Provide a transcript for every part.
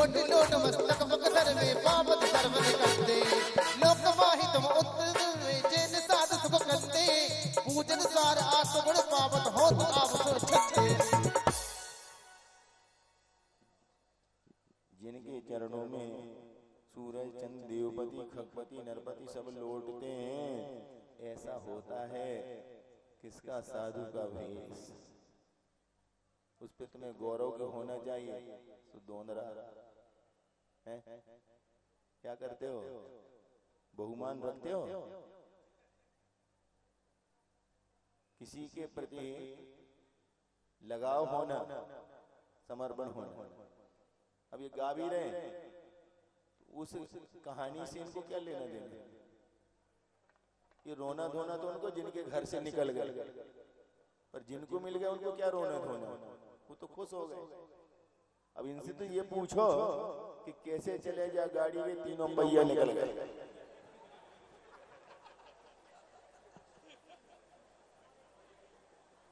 लोट लोट मस्तक मकदर में पावत सर्व निकलते लोक माहि तुम उत्तर में जैन साध सुख करते पूजन सार आस गुण पावत हो तो आप सो छते। जिनके चरणों में सूरज चंद्र देवपति खगपति नरपति सब लौटते हैं, ऐसा होता है किसका? साधु का भेष। उस पे तुम्हें गौरव क्यों होना चाहिए? तो दोनरा है, क्या करते हो? बहुमान रखते हो? किसी के प्रति लगाव होना, समर्पण होना। अब ये गा भी रहे, उस कहानी से इनको क्या लेना देना? ये रोना धोना तो उनको जिनके घर से निकल गए, पर जिनको मिल गया उनको क्या रोना धोना? वो तो खुश हो गए। अब इनसे तो ये पूछो कि कैसे चले जा गाड़ी में तीनों पहिया निकल गए।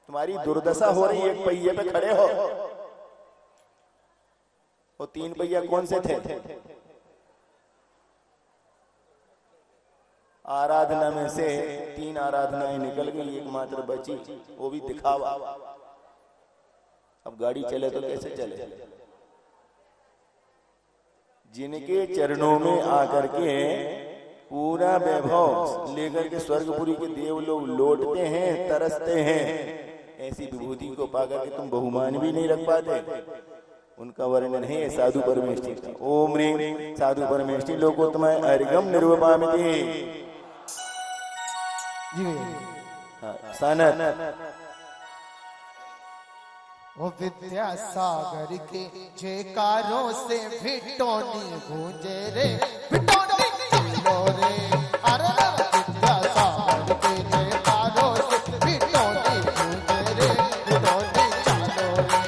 तुम्हारी दुर्दशा हो रही, एक पहिए पे खड़े हो, और तीन पहिया कौन से थे? आराधना में से तीन आराधनाएं निकल गई, एकमात्र बची, वो भी दिखावा। अब गाड़ी चले तो कैसे चले? जिनके चरणों में आकर के पूरा वैभव लेकर के स्वर्गपुरी के देव लोग लौटते हैं, तरसते हैं, ऐसी विभूति को पाकर के तुम बहुमान भी नहीं रख पाते। उनका वर्णन है साधु परमेष्टि का। ओम ह्रीं साधु परमेष्टि लोकोत्तमाय अर्घ्यं निर्वपामि। सनत वो विद्यासागर के जयकारों से भिटोनी गूंजे रे, भिटोनी चलो रे। अरे विद्यासागर के जयकारों से भिटोनी गूंजे रे, भिटोनी चलो रे।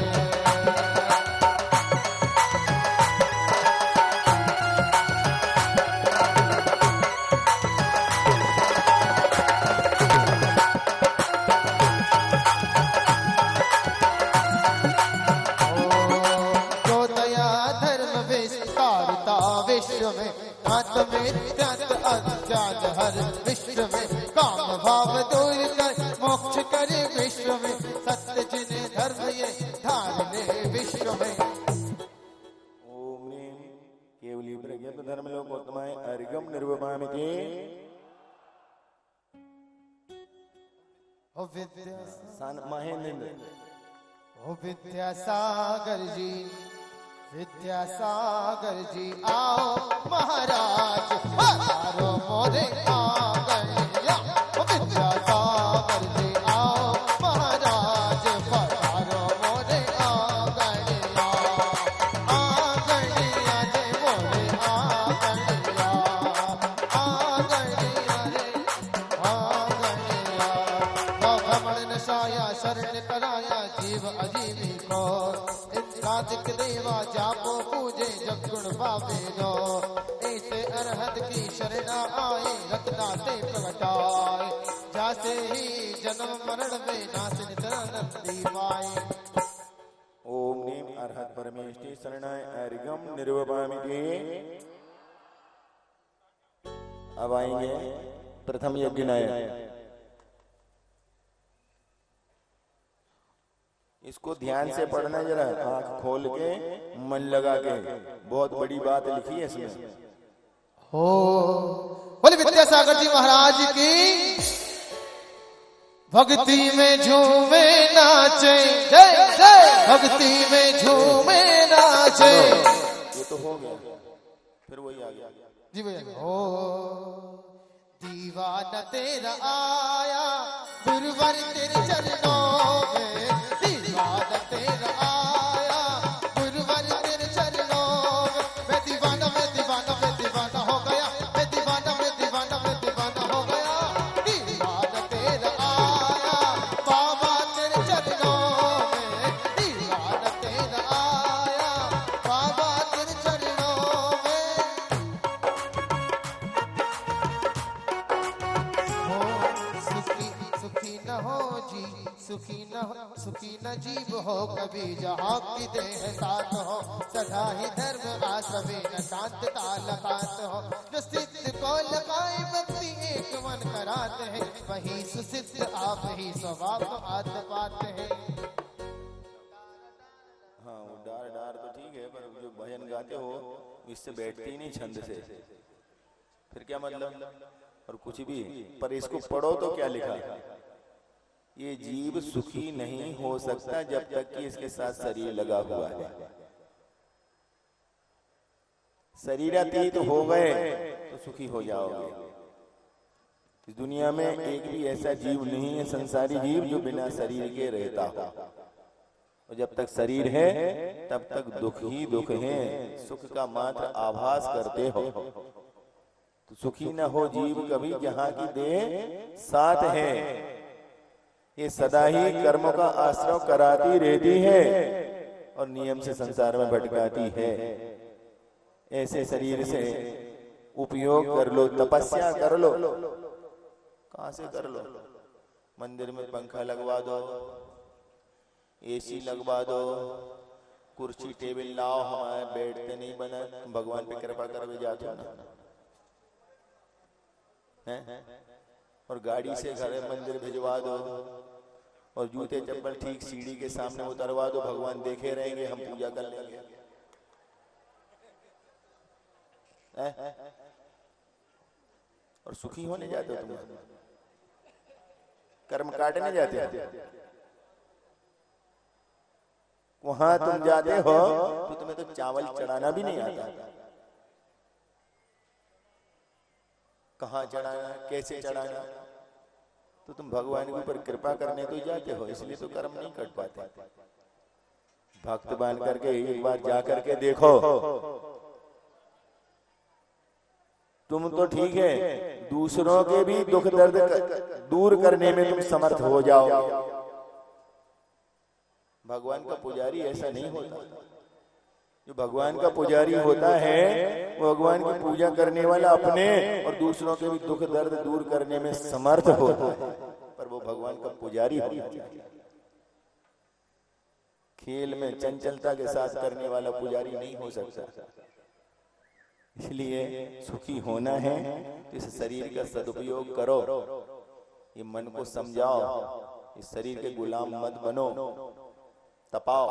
हर विश्व में काम भाव दूर कर मोक्ष करे विश्व में, सत्य जिने धर्म ये धारने विश्व में। ओम केवली प्रज्ञात धर्म लोकोत्तमाय अर्घ्यं निर्वपामि। ओ महेंद्र, ओ विद्यासागर जी, विद्यासागर जी आओ महाराज पधारो मोरे आंगनिया। ओ विद्यासागर जी आओ महाराज पधारो मोरे आंगनिया। आंगनिया जे मोरे आंगनिया, आंगनिया रे आंगनिया। भ्रमण नशाया शरण कराया जीव अजीवी को, इंद्रादिक देवा जापो पूजे जग गुण पावे जो। ऐसे अरहत की शरणा आए रत्ना ते प्रगटाए, जासे ही जन्म मरण में नाश नितरानंदी पाए। ओम नीम अरहत परमेष्टि शरणाय अर्घ्यं निर्वपामि। अब आएंगे प्रथम यज्ञ नायक। इसको ध्यान से पढ़ना जरा, आंख खोल के मन लगा के, बहुत बड़ी बात लिखी है इसमें। हो बोले विद्यासागर जी महाराज की भक्ति में झूमे नाचे, जय जय भक्ति में झूमे नाचे। ये तो हो गया, फिर वही आ गया जी भैया। हो दीवाना तेरा आया गुरुवर तेरे चरणों में, दीवाना तेरा आया गुरुवर तेरे चरणों में। मैं दीवाना मैं दीवाना मैं दीवाना हो गया, मैं दीवाना मैं दीवाना मैं दीवाना हो गया। दीवाना तेरा आया बाबा तेरे चरणों में, दीवाना तेरा आया बाबा तेरे चरणों में। सुखी न हो जी, सुखी न जीव हो कभी, जहाँ की देह साथ हो सदा ही धर्म आस कभी न शांत तालकात हो। जो सिद्ध को लगाए भक्ति एक मन कराते हैं, वही सुसिद्ध आप ही स्वभाव आत पाते हैं। हाँ वो डार डार तो ठीक है, पर जो भजन गाते हो इससे बैठती ही नहीं छंद से, फिर क्या मतलब। और कुछ भी, पर इसको पढ़ो तो क्या लिखा, ये जीव सुखी नहीं हो सकता जब तक कि इसके साथ शरीर लगा हुआ है। शरीरातीत हो गए तो सुखी हो जाओगे। इस दुनिया में एक भी ऐसा जीव नहीं है, संसारी जीव, जो बिना शरीर के रहता हो। और जब तक शरीर है तब तक दुख ही दुख है, सुख का मात्र आभास करते हो। तो सुखी न हो जीव कभी जहां की देह साथ है। ये सदा ही कर्मों का आश्रय कराती रहती है और नियम से संसार में भटकाती है। ऐसे शरीर से उपयोग कर लो, तपस्या कर लो। कहां से कर लो? मंदिर में पंखा लगवा दो, एसी लगवा दो, कुर्सी टेबल लाओ, हमारे बैठते नहीं बना, भगवान पे कृपा कर भी जाते हो ना है? और गाड़ी से घर मंदिर भिजवा दो, और जूते चप्पल ठीक सीढ़ी के सामने उतरवा दो, भगवान देखे रहेंगे, हम पूजा कर लेंगे। और सुखी होने जाते हो तुम, कर्म काटने जाते हो। वहां तुम जाते हो तो तुम्हें तो चावल चढ़ाना भी नहीं आता। कहाँ चढ़ाना, कैसे चढ़ाना, तो तुम भगवान के ऊपर कृपा करने तो जाते हो, इसलिए तो कर्म नहीं कर पाते। भक्त बन करके एक बार जा करके देखो, तुम तो ठीक है, दूसरों के भी दुख दर्द दूर करने में तुम समर्थ हो जाओ। भगवान का पुजारी ऐसा नहीं होता। जो भगवान का पुजारी होता है वो भगवान की पूजा करने वाला अपने और दूसरों के भी दुख दर्द दूर करने में समर्थ होता है, पर वो भगवान का पुजारी होता है। खेल में चंचलता के साथ करने वाला पुजारी नहीं हो सकता। इसलिए सुखी होना है तो इस शरीर का सदुपयोग करो, ये मन को समझाओ, इस शरीर के गुलाम मत बनो, तपाओ।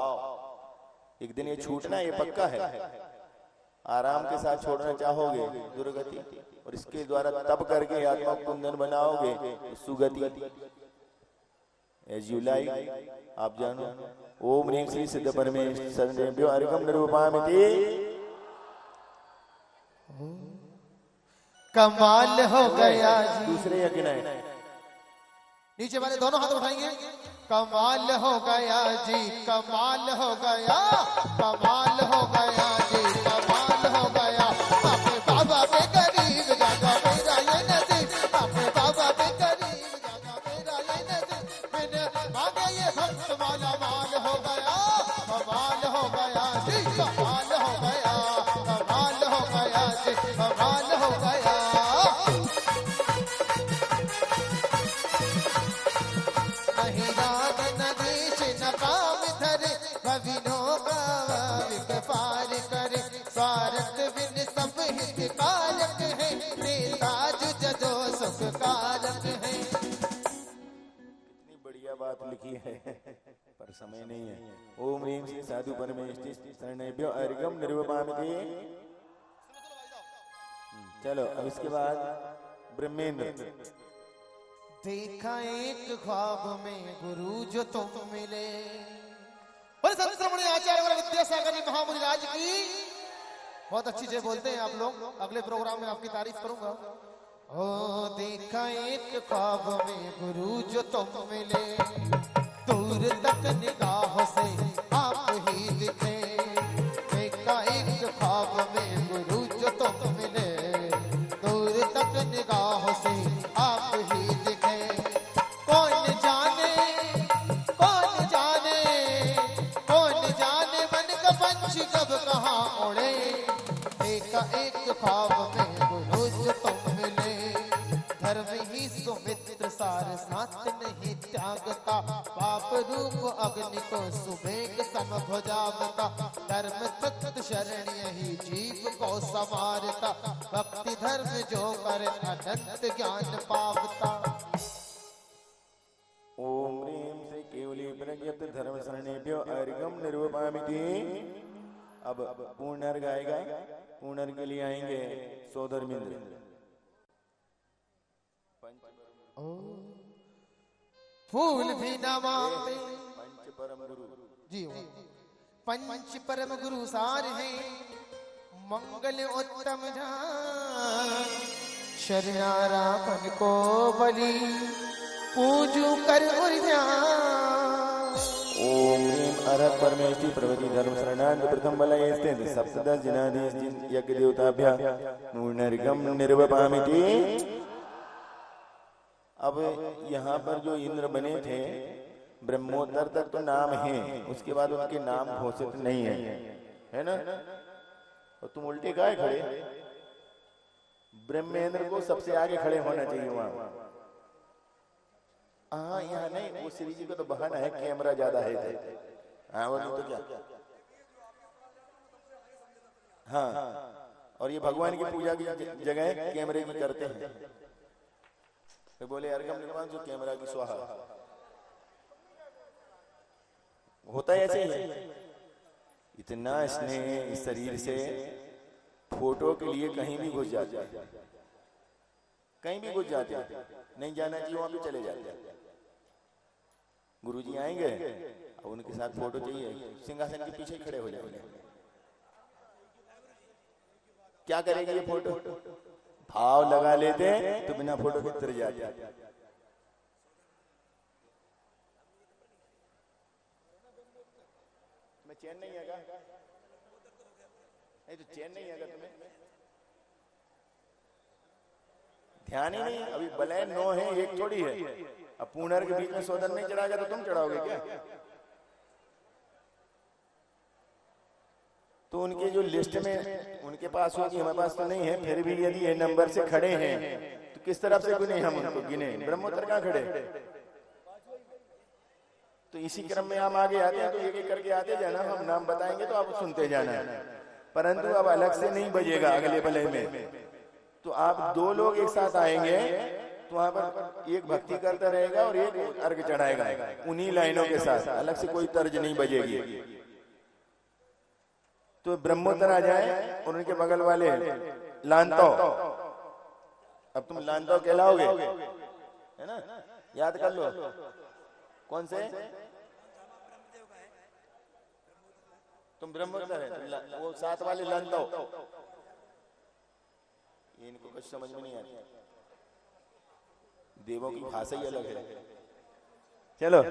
एक दिन ये छूटना, ये पक्का है। आराम के साथ छोड़ना चाहोगे दुर्गति, और इसके द्वारा तप करके आत्मा कुंदन बनाओगे तो सुगति। एज यू लाइक, आप जानो। ओम ह्रीं श्री सिद्ध परमेश्वरेभ्यो अर्घ्यं निरूपयामि। कमाल हो गया जी। दूसरे यज्ञ है, नीचे वाले दोनों हाथ उठाएंगे। कमाल हो गया जी, कमाल हो गया, कमाल हो गया जी, कमाल हो गया। अपने बाबा के करीब जागा मेरा ये नसीब, अपने बाबा के करीब जागा मेरा ये नसीब। मैंने मांगे ये भक्त माला माल हो गया। कमाल हो गया जी, कमाल हो गया, कमाल हो गया जी, कमाल हो गया। नहीं राग न देश न काम धरे, भविनो का विक पार करे। स्वार्थ बिन सब हित कारक है, नेता जुजो सुख कारक है। कितनी बढ़िया बात लिखी है, पर समय नहीं है। ओम ह्रीं श्री साधु परमेश्वरेभ्यो अर्घ्यं निरूपयामि। चलो अब इसके बाद ब्रह्मेंद्र। देखा एक ख्वाब में गुरु जो तुम मिले। बड़े संत श्रमणी आचार्य और विद्यासागर जी महामुनि राज की बहुत अच्छी जय बोलते हैं आप लोग। अगले प्रोग्राम में आपकी तारीफ करूंगा। ओ देखा एक ख्वाब में गुरु जो तुम मिले, दूर तक निगाहों से आप ही दिखे। देखा एक ख्वाब में गुरु जो तुम मिले, दूर तक निगाहों से आप ही दिखे। कौन जाने, कौन जाने, कौन जाने मन का पंछी कब कहाँ उड़े। देखा एक ख्वाब में गुरु जो तुम मिले, धर्म ही सुमित्र सार साथ नहीं त्यागता। पाप रूप अग्नि को सुबेग सन भुजावता, धर्म सत्य शरण यही जीव को संवारता, भक्ति धर्म जो करे अनंत ज्ञान पावता। ओम ह्रीं श्री केवली प्रज्ञप्त धर्म शरणेभ्यो अर्घ्यं निर्वपामिति। अब पूर्णर्घ आएगा, पूर्णर्घ के लिए आएंगे सोधर्मिंद्र। फूल भी नवाते पंच परम गुरु जी, पंच परम गुरु सार है, मंगल उत्तम जान, शरणारापन को बलि पूजू कर और ध्यान। ओम ह्रीं अरहत परमेष्टि प्रभृति धर्म शरणार्थ प्रथम बलये स्थित सप्तदश जिनाधीश यज्ञ देवताभ्यः पूर्णर्घ्यं निर्वपामिति। अब यहाँ पर जो इंद्र बने थे, ब्रह्मोत्तर तक तो नाम है, उसके बाद उनके नाम घोषित नहीं है ना। और तुम उल्टे गाय खड़े, ब्रह्मेंद्र को सबसे आगे खड़े होना चाहिए वहां। हाँ यहाँ नहीं, वो श्री जी को तो बहाना है, कैमरा ज्यादा है। हाँ वो तो क्या, हाँ। और ये भगवान की पूजा की जगह कैमरे की करते हैं। तो बोले अर्घ्यं निर्वाण जो कैमरा की स्वाहा होता है ऐसे ही। इतना स्नेह इस शरीर से फोटो के लिए कहीं भी घुस जाते हैं, कहीं भी घुस जाते हैं, नहीं जाना चाहिए वहां भी चले जाते हैं। गुरुजी आएंगे, अब उनके साथ फोटो चाहिए, सिंहासन के पीछे खड़े हो जाएंगे। क्या करेंगे ये फोटो? भाव लगा लेते तो बिना फोटो के उतर जाते। मैं चैन नहीं आएगा, नहीं तो चैन नहीं आएगा तुम्हें, ध्यान ही नहीं। अभी बलय 9 है, एक थोड़ी है। अब पूर्णर के बीच में सोदन नहीं चढ़ाएगा तो तुम चढ़ाओगे क्या? तो उनके जो लिस्ट में उनके पास होगी, हमारे पास तो नहीं है, फिर भी यदि ये नंबर से खड़े हैं तो किस तरफ से गिने हम उनको? गिने ब्रह्मोत्तर कहाँ खड़े? तो इसी क्रम में हम आगे आते हैं, तो एक एक करके आते जाना, हम नाम बताएंगे तो आप सुनते जाना है। परंतु अब अलग से नहीं बजेगा अगले बलय में। तो आप 2 लोग एक साथ आएंगे तो वहां पर एक भक्ति करता रहेगा और एक अर्घ चढ़ाएगा, उन्हीं लाइनों के साथ, अलग से कोई तर्ज नहीं बजेगी। तो ब्रह्मोत्तर आ जाए और उनके बगल वाले लांतो, अब तुम लांतो कहलाओगे, है ना? याद कर लो कौन से तुम ब्रह्मोत्तर है, वो साथ वाले लांतो। इनको कुछ समझ में नहीं आता, देवों की भाषा ही अलग है। चलो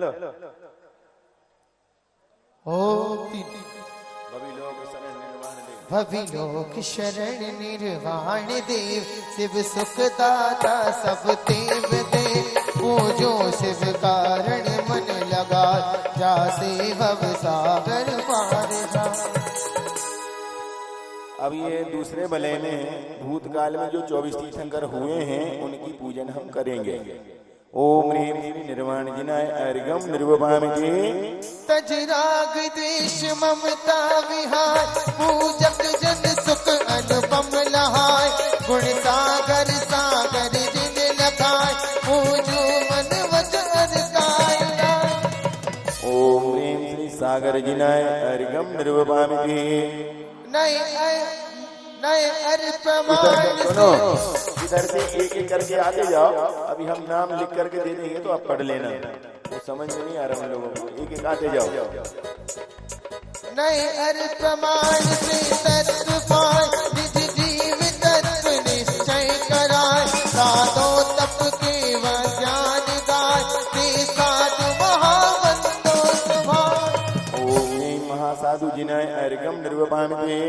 भविलोक शरण निर्वाण देव, शिव सुखदाता सब देव देव, पूजो शिव कारण मन लगा, जासे भव सागर पार जा। अब ये दूसरे बलय में भूतकाल में जो 24 तीर्थंकर हुए हैं उनकी पूजन हम करेंगे। ओम ह्रीं श्री निर्वाण जिनाय अर्घ्यं निर्वपामिति। तज राग द्वेष ममता विहार, पूजक जन सुख अनुपम लहाय, गुण सागर सागर जिन लखाय, पूजो मन वचन काय। ओम ह्रीं श्री सागर जिनाय अर्घ्यं निर्वपामिति। नए अर्पमान सुनो, इधर से एक एक करके आते जाओ, अभी हम नाम लिख करके दे देंगे तो आप पढ़ लेना, वो समझ में नहीं आ रहा हम लोगों को, एक एक आते जाओ। नए अर्पमान से तत्व पाए, निज जीव तत्व निश्चय कराए, साधो तप केवल ज्ञान गाय, ते साधु महावंदो सुभाय। ओम ह्रीं महासाधु जिनाय अर्घ्यं निर्वपामिति।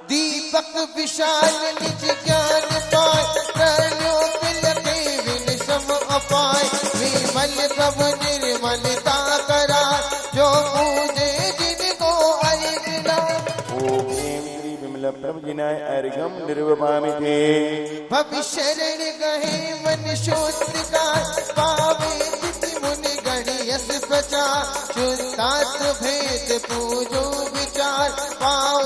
दीपक विशाल निज ज्ञान पाय, त्रैलोक लगे विन सम अपाय, विमल प्रभु निर्मलता करा, जो पूजे जिनको अर्घना। ओम ह्रीं श्री विमल प्रभु जिनाय अर्घ्यं निर्वपामिति। भविष्य ऋण गहे मन शोध का, पावे तिथि मुनि गण यश बचार शुद्धात्म भेद पूजो विचार पाओ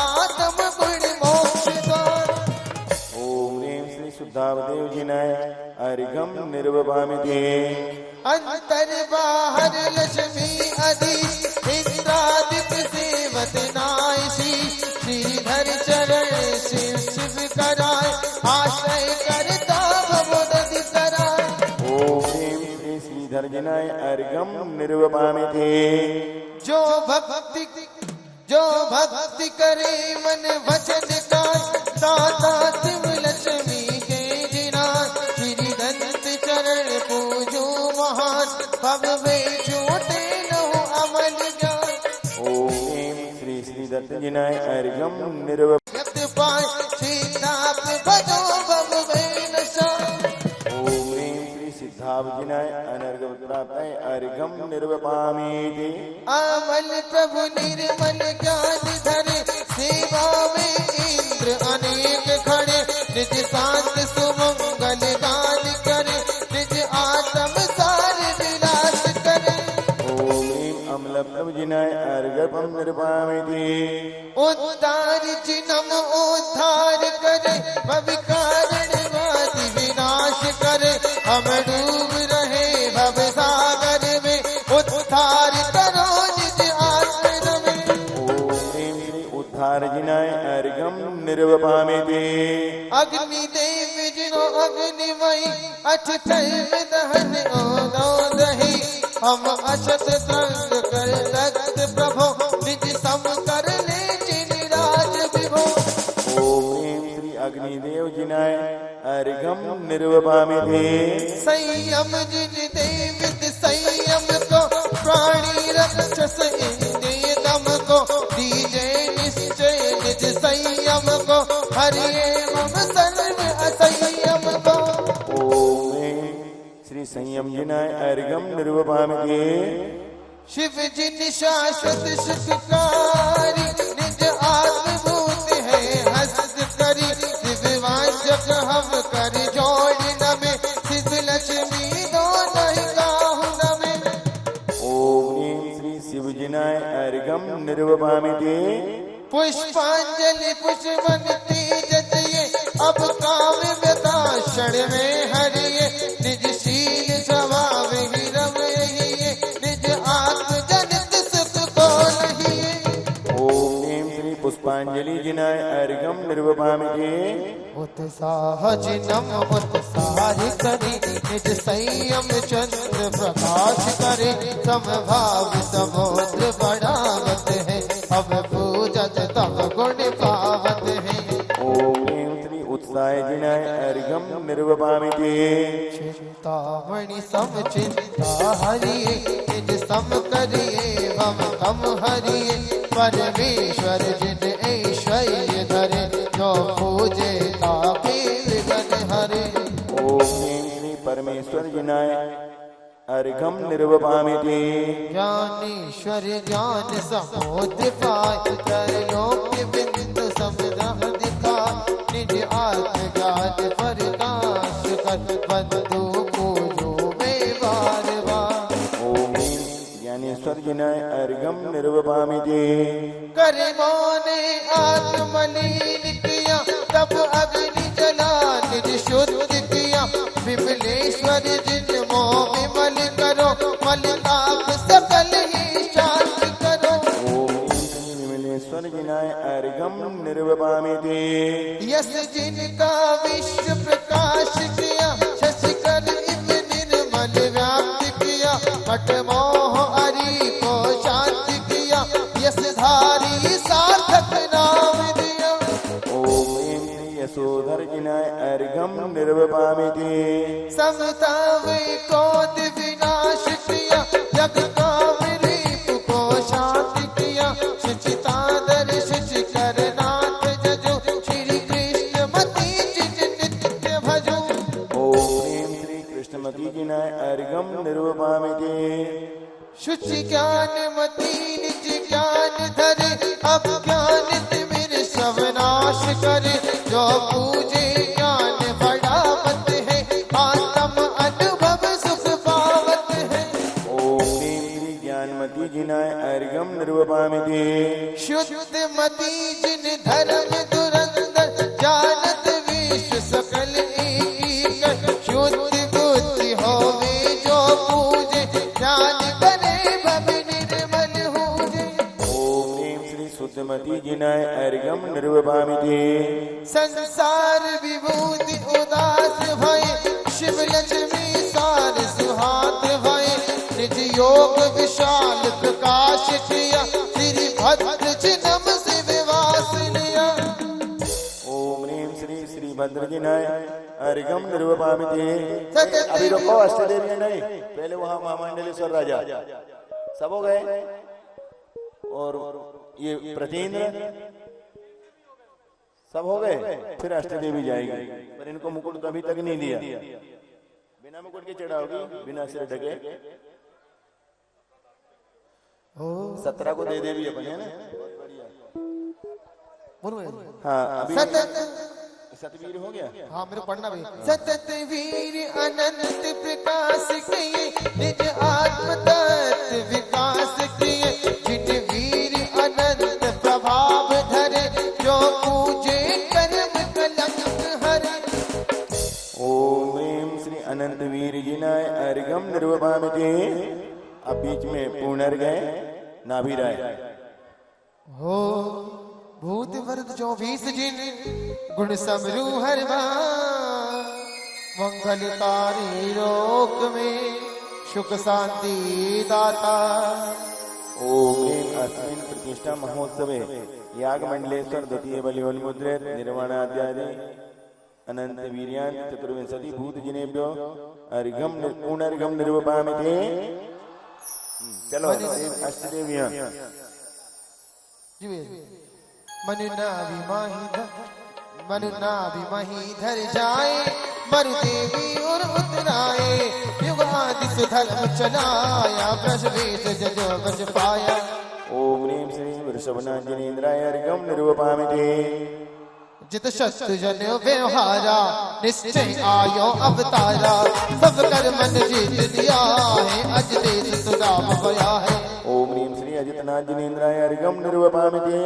आत्म गुण मोक्ष द्वार। ओम ह्रीं श्री शुद्धावदेव जिनाय अर्घम निर्वपामिते। अंतर बाहर लक्ष्मी अधीश इंद्रादित्य सेवत नायसी श्रीधर चरण शिव शिव कराय आश्रय करता भवोदधि कराय। ओम ह्रीं श्री श्रीधर जिनाय अर्घम निर्वपामिते। जो भक्ति करे मन वचन काज दाता शिव लक्ष्मी के जिनाय श्रीदंत चरण पूजो महान भव में छोटे नो अमल ज्ञान। ओम ह्रीं श्री श्रीदत्त जिनाय अर्घम निर्वपामिते। यत पाय सीताप भजो भव में नशान। ओम ह्रीं श्री सिद्धावजिनाय अनर्घ प्राप्ताय अर्घम निर्वपामिते। अमल प्रभु निर्मल ज्ञान धरे सेवा में इंद्र अनेक खड़े निज शांत सुमंगल गान करे निज आत्म सार विलास करे। ओम ह्रीं अम्ल प्रभुजिनाय अर्घम निर्वपामिते। उद्धार जिनम उद्धार करे भव कारण वादि विनाश करे हम डूब रहे भव सागर में उद्धार करो निज आत्म में। ओम ह्रीं श्री उद्धारजिनाय अर्घम निर्वपामिते। अग्नि देव जिनो अग्निमयी अचल में दहन ओनो दही हम अचत तंग कर तख्त प्रभो निज सम कर ले जिन राज विभो। ओम ह्रीं श्री अग्निदेव जिनाय अर्घम निर्वपामिते। संयम जिन देवित संयम को प्राणी रक्षस इंद्रिय दम को दीजे निश्चय निज संयम को हरिये मम सर्व असंयम को। ओम ह्रीं श्री संयम जिनाय अर्घम निर्वपामिते। शिव जिन शाश्वत सुखकारी निज आत्मभूत है हस्त करी शिव वाचक हम कर जोड़ नमे शिव लक्ष्मी दो नहीं काहू नमे। ओम ह्रीं श्री शिवजिनाय अर्घम निर्वपामिते। पुष्पांजलि पुष्पवंती जतिये अब काम व्यथा क्षण में हरिये निज शील स्वभाव ही रमहिये निज आत्म जनित सुख को लहिये। ओम ह्रीं श्री पुष्पांजलि जिनाय अर्घम निर्वपामिते। उत्साह जिनम उत्साह करी निज संयम चंद्र प्रकाश करे समभाव समुद्र बढ़ावत है अब पूजत तब गुण पावत है। ओम ह्रीं श्री उत्साह जिनाय अर्घम निर्वपामिते। चिंतामणि सम चिंता हरिये निज सम करिये हम कम हरिये परमेश्वर जिन ऐश्वर्य धरे जो पूजे तापे विघ्न हरे। ओम ह्रीं श्री परमेश्वर जिनाय अर्घम निर्वपामिते। ज्ञानेश्वर ज्ञान समुद्र पाय त्रैलोक बिंदु समुद्र दिखाय निज आत्म ज्ञान प्रकाश कर बंधु पूजो में बार बार। ओम ह्रीं ज्ञानेश्वर जिनाय अर्घम निर्वपामिते। करे मोने आत्मलीन किया तब अग्नि जला निज शुद्ध किया विमलेश्वर जिन मोह विमल करो मलिताप सकल ही शांत करो। ओम ह्रीं श्री विमलेश्वर जिनाय अर्घम निर्वपामिते। यस जिनका विश्व प्रकाश किया शशिकर इव निर्मल व्याप्त किया पट मोह हरि को शांति किया यस धारी सार्थक नाम दिया। ओम ह्रीं श्री यशोधर जिनाय अर्घम निर्वपामिते। समता क्रोध विनाश किया जग काम रीप को शांत किया शुचितादर शुचि कर नाथ जजो श्री कृष्ण मति जिज नित्य भजो। ओम ह्रीं श्री कृष्णमती जिनाय अर्घम निर्वपामिते। शुचि ज्ञान मति निज ज्ञान धरे अब ज्ञान तिमिर सब नाश करे जो पूजे ज्ञान बढ़ावत है आत्म अनुभव सुख पावत है। ओम ह्रीं सुमति जिन धर्म धुरंधर जानत विश्व सकल एक शुद्ध बुद्धि होवे जो पूजे ध्यान करे भव निर्मल होजे। ओम ह्रीं श्री शुद्धमती जिनाय अर्घम निर्वपामिते। संसार विभूति उदास भय शिव लक्ष्मी सार सुहात भय निज योग विशाल प्रकाश किया श्री भद्र चिन्ह से विवास लिया। ओम ह्रीं श्री श्री भद्र जिनाय अर्घम निर्वपामिते। अभी रुको, अष्टदेवी नहीं, पहले वहां महामंडलेश्वर राजा सब हो गए और ये प्रतीन्द्र सब हो गए, फिर अष्टदेवी जाएगी, पर इनको मुकुट कभी तक नहीं दिया। बिना मुकुट के चढ़ाओगी, बिना सिर ढके। 17 को दे देवी अपन, है ना? हाँ, अभी सतवीर हो गया। हाँ, मेरे पढ़ना भी। सतत वीर अनंत प्रकाश किए निज आत्म तत्व विकास किए जिन वीर अनंत प्रभाव धरे जो पूजे कर्म कलंक हरे। ओम ह्रीं श्री अनंत वीर जिनाय अर्घम निर्वपामिते। अब बीच में पूर्णर गए नाभिराय। हो भूत वर्ग 24 जिन गुण समरू हर मंगलकारी लोक में सुख शांति दाता। ओम ह्रीं अस्मिन् प्रतिष्ठा महोत्सवे याग मंडलेश्वर द्वितीय बलिवन्मुद्रे निर्वाणाद्यादि अनंत वीर्यान् चतुर्विंशति भूत जिनेभ्यो अर्घम पूर्णर्घम निर्वपामिते। चलो अष्टदेवियां। मनुनाभिमही धर जाए मरु देवी और उतराए युगादि सुधर्म चलाया ब्रजवेश जजो ब्रज पाया। ओम ह्रीं श्री वृषभनाथ जिनेन्द्राय अर्घम निर्वपामिते। जित शत्रु जन व्यवहारा निश्चय आयो अवतारा सब कर मन जीत लिया है अज देश सुदाम बया है। ओम ह्रीं श्री अजितनाथ जिनेन्द्राय अर्घम निर्वपामिते।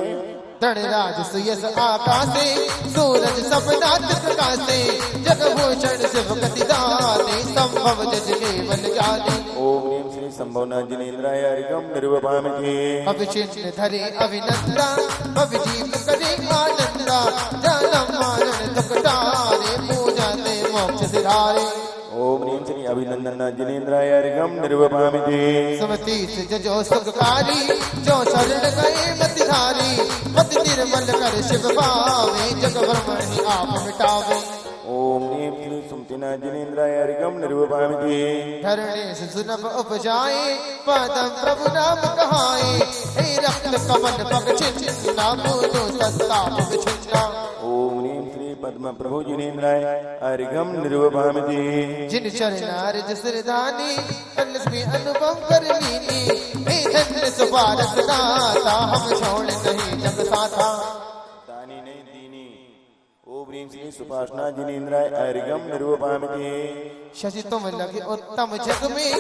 धनराज सुयस आकाशे सूरज सपनाथ प्रकाशे जगभूषण शिव गति दाने संभव जज केवल जाने। ओम ह्रीं श्री संभवनाथ जिनेन्द्राय अर्घम निर्वपामिते। अभिचिन्ह धरे अभिनंदा अभिजीव करे आनंदा जन्म मरण दुख टारे पूजा दे मोक्ष सिधारे। ओम ह्रीं श्री अभिनंदनाथ जिनेन्द्राय अर्घम निर्वपामिते। सुमति से जजो सुखकारी जो शरण गए मतिधारी मति निर्मल कर शिव पावे जग भ्रमण ही आप मिटावे। ओम ह्रीं श्री सुमतिनाथ जिनेन्द्राय अर्घम निर्वपामिते। धरणे से सुनभ उपजाए पदम प्रभु नाम कहाए हे रक्त कमल पग चिन्ह बोलो संताप विचिन्ना। ओम ह्रीं श्री पद्म प्रभु जिनेन्द्राय अर्घम निर्वपामिते। जिन चरणार जसरदानी लक्ष्मी अनुभव कर लीनी हे धन्य सुपारक दाता हम छोड़ नहीं जग साथा। दानी नहीं दीनी। ओम ह्रीं श्री सुपार्श्वनाथ जिनेन्द्राय अर्घम निर्वपामिते। शशि तुम लगे उत्तम जग में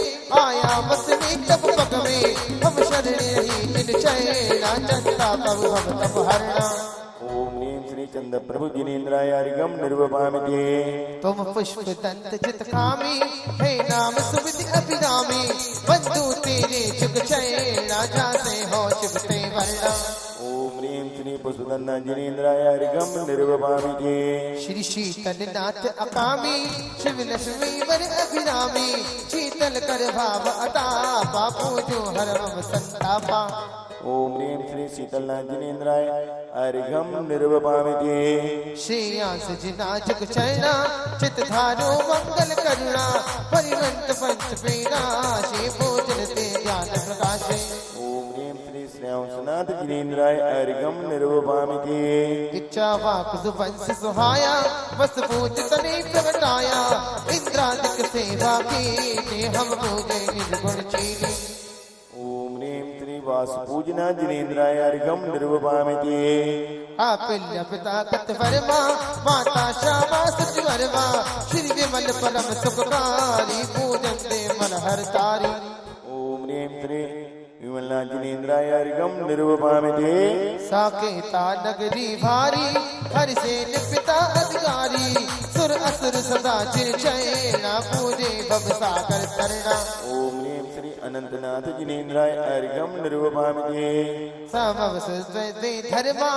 आया बस में तब पग में हम शरणे ही जिन चैना चंदा प्रभु भव तप हरणा। ओम ह्रीं श्री चंद प्रभु जिनेन्द्राय अर्घम निर्वपामिते। तुम पुष्प दंत जित कामी हे नाम सुविधि अभिरामी बंधु तेरे जुग चैना जाते हो शिव ते वर्णा। ओम ह्रीं श्री पुष्पदन्ना जिनेन्द्राय अर्घम निर्वपामिते। श्री शीतल नाथ अकामी शिव लक्ष्मी वर अभिरामी शीतल कर भाव अतापा पूजो हर मम संतापा। ओम ह्रीं श्री शीतलनाथ जिनेन्द्राय अर्घम निर्वपामिते। श्रेयांस जिना जुग चैना चित धारो मंगल करुणा परिवंत पंच पेना शे भोजन ते ज्ञान प्रकाशे। ओम ह्रीं श्री श्रेयांसनाथ जिनेन्द्राय अर्घम निर्वपामिते। इच्छा वाक सुवंश सुहाया बस पूज तने प्रगटाया इंद्रादिक सेवा की हम पूजे निज गुण चीनी। ओम ह्रीं श्री वासुपूजना जिनेन्द्राय अर्घम निर्वपामिते। आपिल्य पिता कत वर्मा माता श्यामा सचवर्मा श्री विमल परम सुखकारी पूजन दे मन हर तारी। ओम ह्रीं श्री विमला जिनेन्द्राय अर्घम निर्वपामिते साकेता नगरी भारी हर सेन पिता अधिकारी सुर असुर सदा चिरचैना पूजे भव सागर तरना। ओम ह्रीं श्री अनंतनाथ जिनेन्द्राय अर्घम निर्वपामिते समवसुद्वे धर्मा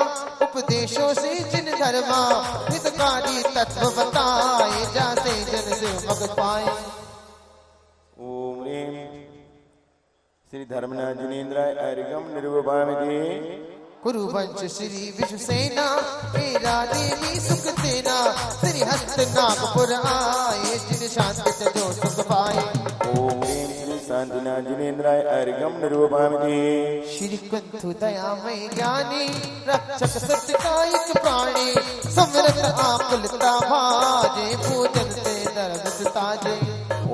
उपदेशों से जिन धर्मा हितकारी तत्व बताए जाते जन से मग पाए। ओम ह्रीं श्री धर्मनाथ जिनेन्द्राय अर्घम निर्वपामिते कुरुवंश श्री विश्वसेना मेरा देवी सुख देना श्री हस्त नागपुर आए जिन शांति से जो सुख पाए। ओम ह्रीं श्री शांतिनाथ जिनेन्द्राय अर्घम निर्वपामिते श्री कुंथु दयामय ज्ञानी रक्षक सत्य कायिक प्राणी समृत आकुलता भाजे पूजन से दर्द ताजे।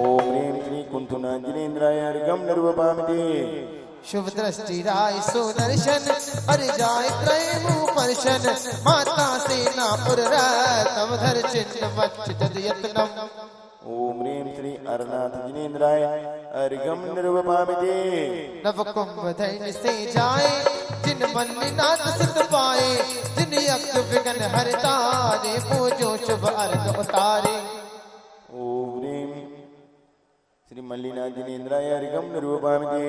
ओम ह्रीं श्री कुंथुनाथ जिनेन्द्राय अर्घम निर्वपामिते शुभ दृष्टि राय सुदर्शन हर जाय त्रय मुँह पर्शन माता सेना पुर तम धर चिन्ह वच्च तद यत्नम। ओम ह्रीं श्री अरनाथ जिनेन्द्राय अर्घम निर्वपामिते नव कुंभ धैर्य से जाए जिन मल्लिनाथ सिद्ध पाए जिन यज्ञ विघ्न हर तारे पूजो शुभ अर्घ उतारे। ओम ह्रीं श्री मल्लिनाथ जिनेन्द्राय अर्घम निर्वपामिते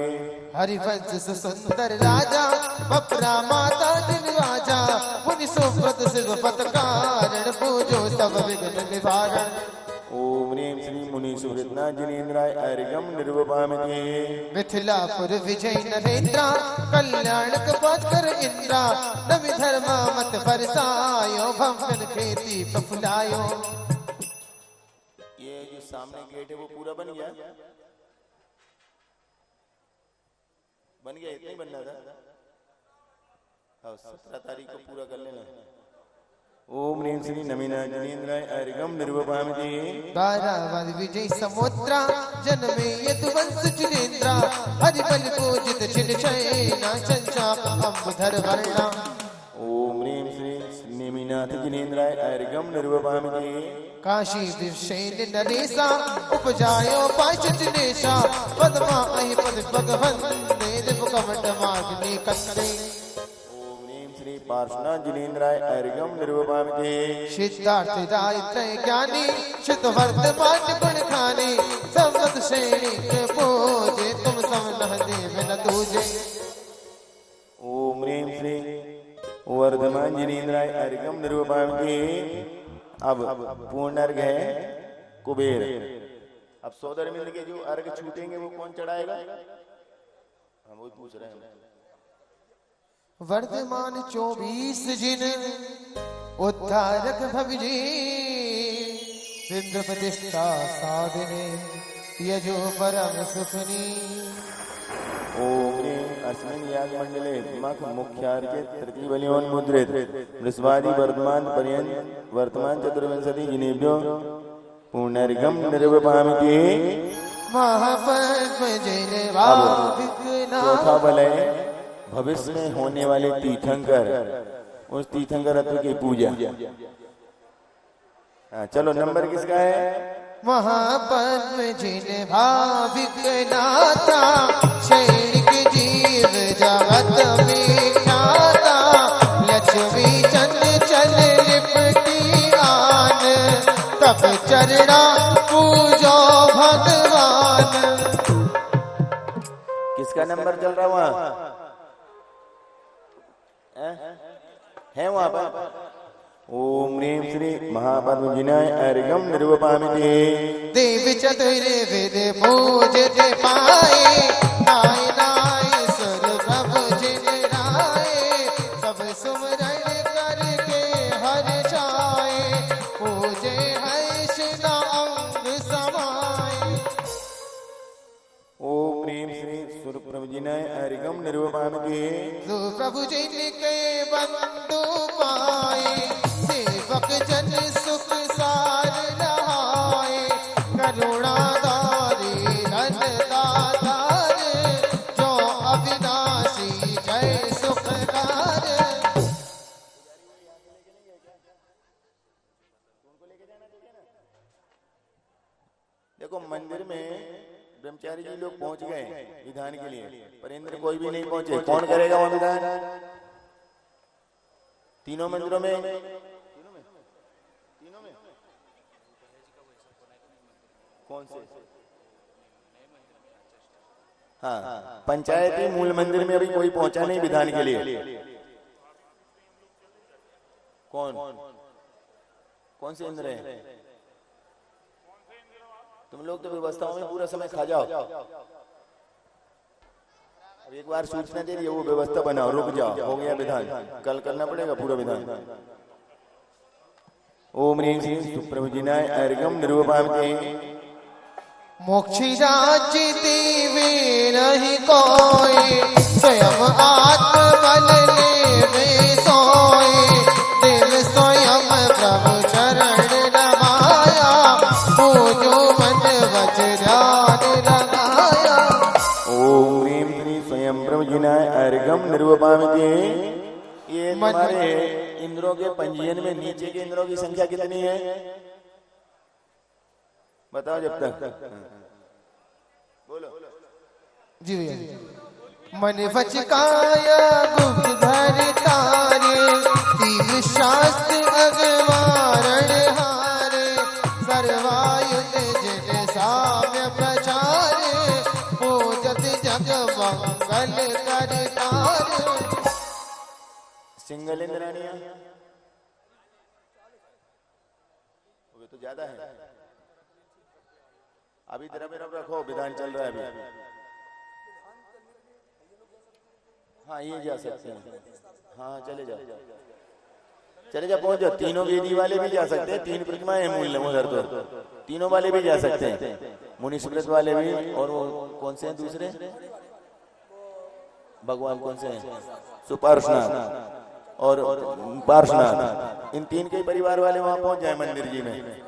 हरिवंश सुंदर राजा बपरा माता दिन राजा मुनि सुव्रत शिवपत कारण पूजो सब विघ्न निवारण। ओम ह्रीं श्री मुनि सुव्रतनाथ जिनेन्द्राय अर्घम निर्वपामिते मिथिलापुर विजय नरेंद्रा कल्याण कर इंद्रा नवि धर्मा मत बरसायो भवन खेती प्रफुलायो। ये जो सामने गेट है वो पूरा बन गया इतना ही बनना था। हाँ 17 तारीख को पूरा कर लेना। ओम ह्रीं श्री नमिनाथ जिनेन्द्राय अर्घम निर्वपामिते बारावद विजय समुद्रा जन्मे यदुवंश जिनेन्द्रा हरिबल पूजित छिन शयना चंचाप अम्बुधर वर्णा। ओम ह्रीं श्री नेमिनाथ जिनेन्द्राय अर्घम निर्वपामिते काशी विषेन नरेशा उपजायो पाश जिनेशा पद्मा अहि पद भगवन देव कमट माग्नि कंदे। ओम ह्रीं श्री पार्श्वनाथ जिनेन्द्राय अर्घम निर्वपामिते सिद्धार्थ राय त्रय ज्ञानी शुद्ध वर्तमान गुण खानी समत श्रेणी के पूजे तुम समनह देव न दूजे। ओम ह्रीं श्री वर्धमान जिनेन्द्राय अर्घम निर्वपामिते अब पूर्ण अर्घ है कुबेर। अब सौदर मिल के जो अर्घ छूटेंगे वो कौन चढ़ाएगा? हम वो पूछ रहे हैं। वर्धमान 24 जिन उद्धारक भविजी इंद्र प्रतिष्ठा साधने यजो परम सुखनी। ओम ह्रीं अस्मिन् याग मंडले मख मुख्यार्चे तृतीय बलियोन्मुद्रित वृषभादि वर्तमान चतुर्विंशति जिनेभ्यो पुनर्गम निर्वपामिते महापद्म जैन चौथा बल है भविष्य में होने वाले तीर्थंकर, उस तीर्थंकरत्व की पूजा। चलो नंबर किसका है? महापद्म जिन भाविक नाथा शैणिक जीव जगत में ख्याता लक्ष्मी चंचल लिपटी आन तब चरणा पूजो भगवान। किसका नंबर चल रहा वहां है वहां पर? ओम ह्रीं श्री महापद्मजिनाय अर्घम निर्वपामिते देव चतुर्वेद पूजते पाए नाय नाय सुर प्रभु जिन राय सब सुमरण करके हर जाए पूजे हर्ष न अंग समाए। ओम ह्रीं श्री सुरप्रभुजिनाय अर्घम निर्वपामिते प्रभु जिन के बंधु पाए सेवक जन सुख सार नहाए करुणाधारी धन दातार जो अविनाशी जय सुखकार। देखो मंदिर में ब्रह्मचारी जी लोग पहुंच गए विधान के लिए, पर इंद्र कोई भी नहीं पहुंचे। कौन करेगा वो विधान? तीनों मंदिरों में कौन से? हाँ, पंचायती मूल मंदिर में अभी कोई पहुंचा नहीं विधान के लिए। कौन से इंद्र हैं? तुम लोग तो व्यवस्थाओं में पूरा समय खा जाओ। अब एक बार सूचना दे दी, वो व्यवस्था बनाओ, रुक जाओ, हो गया विधान, कल करना पड़ेगा पूरा विधान। ओम ह्रीं श्रीं सुप्रभुजिनाय अर्घ्यं निरूपयामि। मोक्षी राज्य देवे नहीं कोई, स्वयं आत्म बल लेवे सोई। देव स्वयं प्रभु चरण नमाया, पूजो मन वज्रान लगाया। ओम ह्रीं श्रीं स्वयं प्रभुजिनाय अर्घ्यं निरूपयामि। ये हमारे इंद्रों के पंजीयन में नीचे के इंद्रों की संख्या कितनी है बताओ जब तक बोलो जी भैया। मन वच काया गुप्त धर तारे, तीन शास्त्र अगवारण हारे। सर्वायुध जिन साम्य प्रचारे, पूजत जग मंगल कर तारे। सिंगल इंद्राणियां वो तो ज्यादा है। अभी तरफ रखो, विधान चल रहा है अभी। हाँ ये जा सकते हैं, हाँ चले जाओ पहुंच जाओ। तीनों वेदी वाले भी जा सकते हैं, 3 प्रतिमाएं हैं मूल उधर, तो तीनों वाले भी जा सकते हैं, मुनि सुब्रत वाले भी। और वो कौन से हैं दूसरे भगवान, कौन से हैं? सुपार्श्वनाथ और पार्श्वनाथ, इन 3 के परिवार वाले वहां पहुंच जाए मंदिर जी में।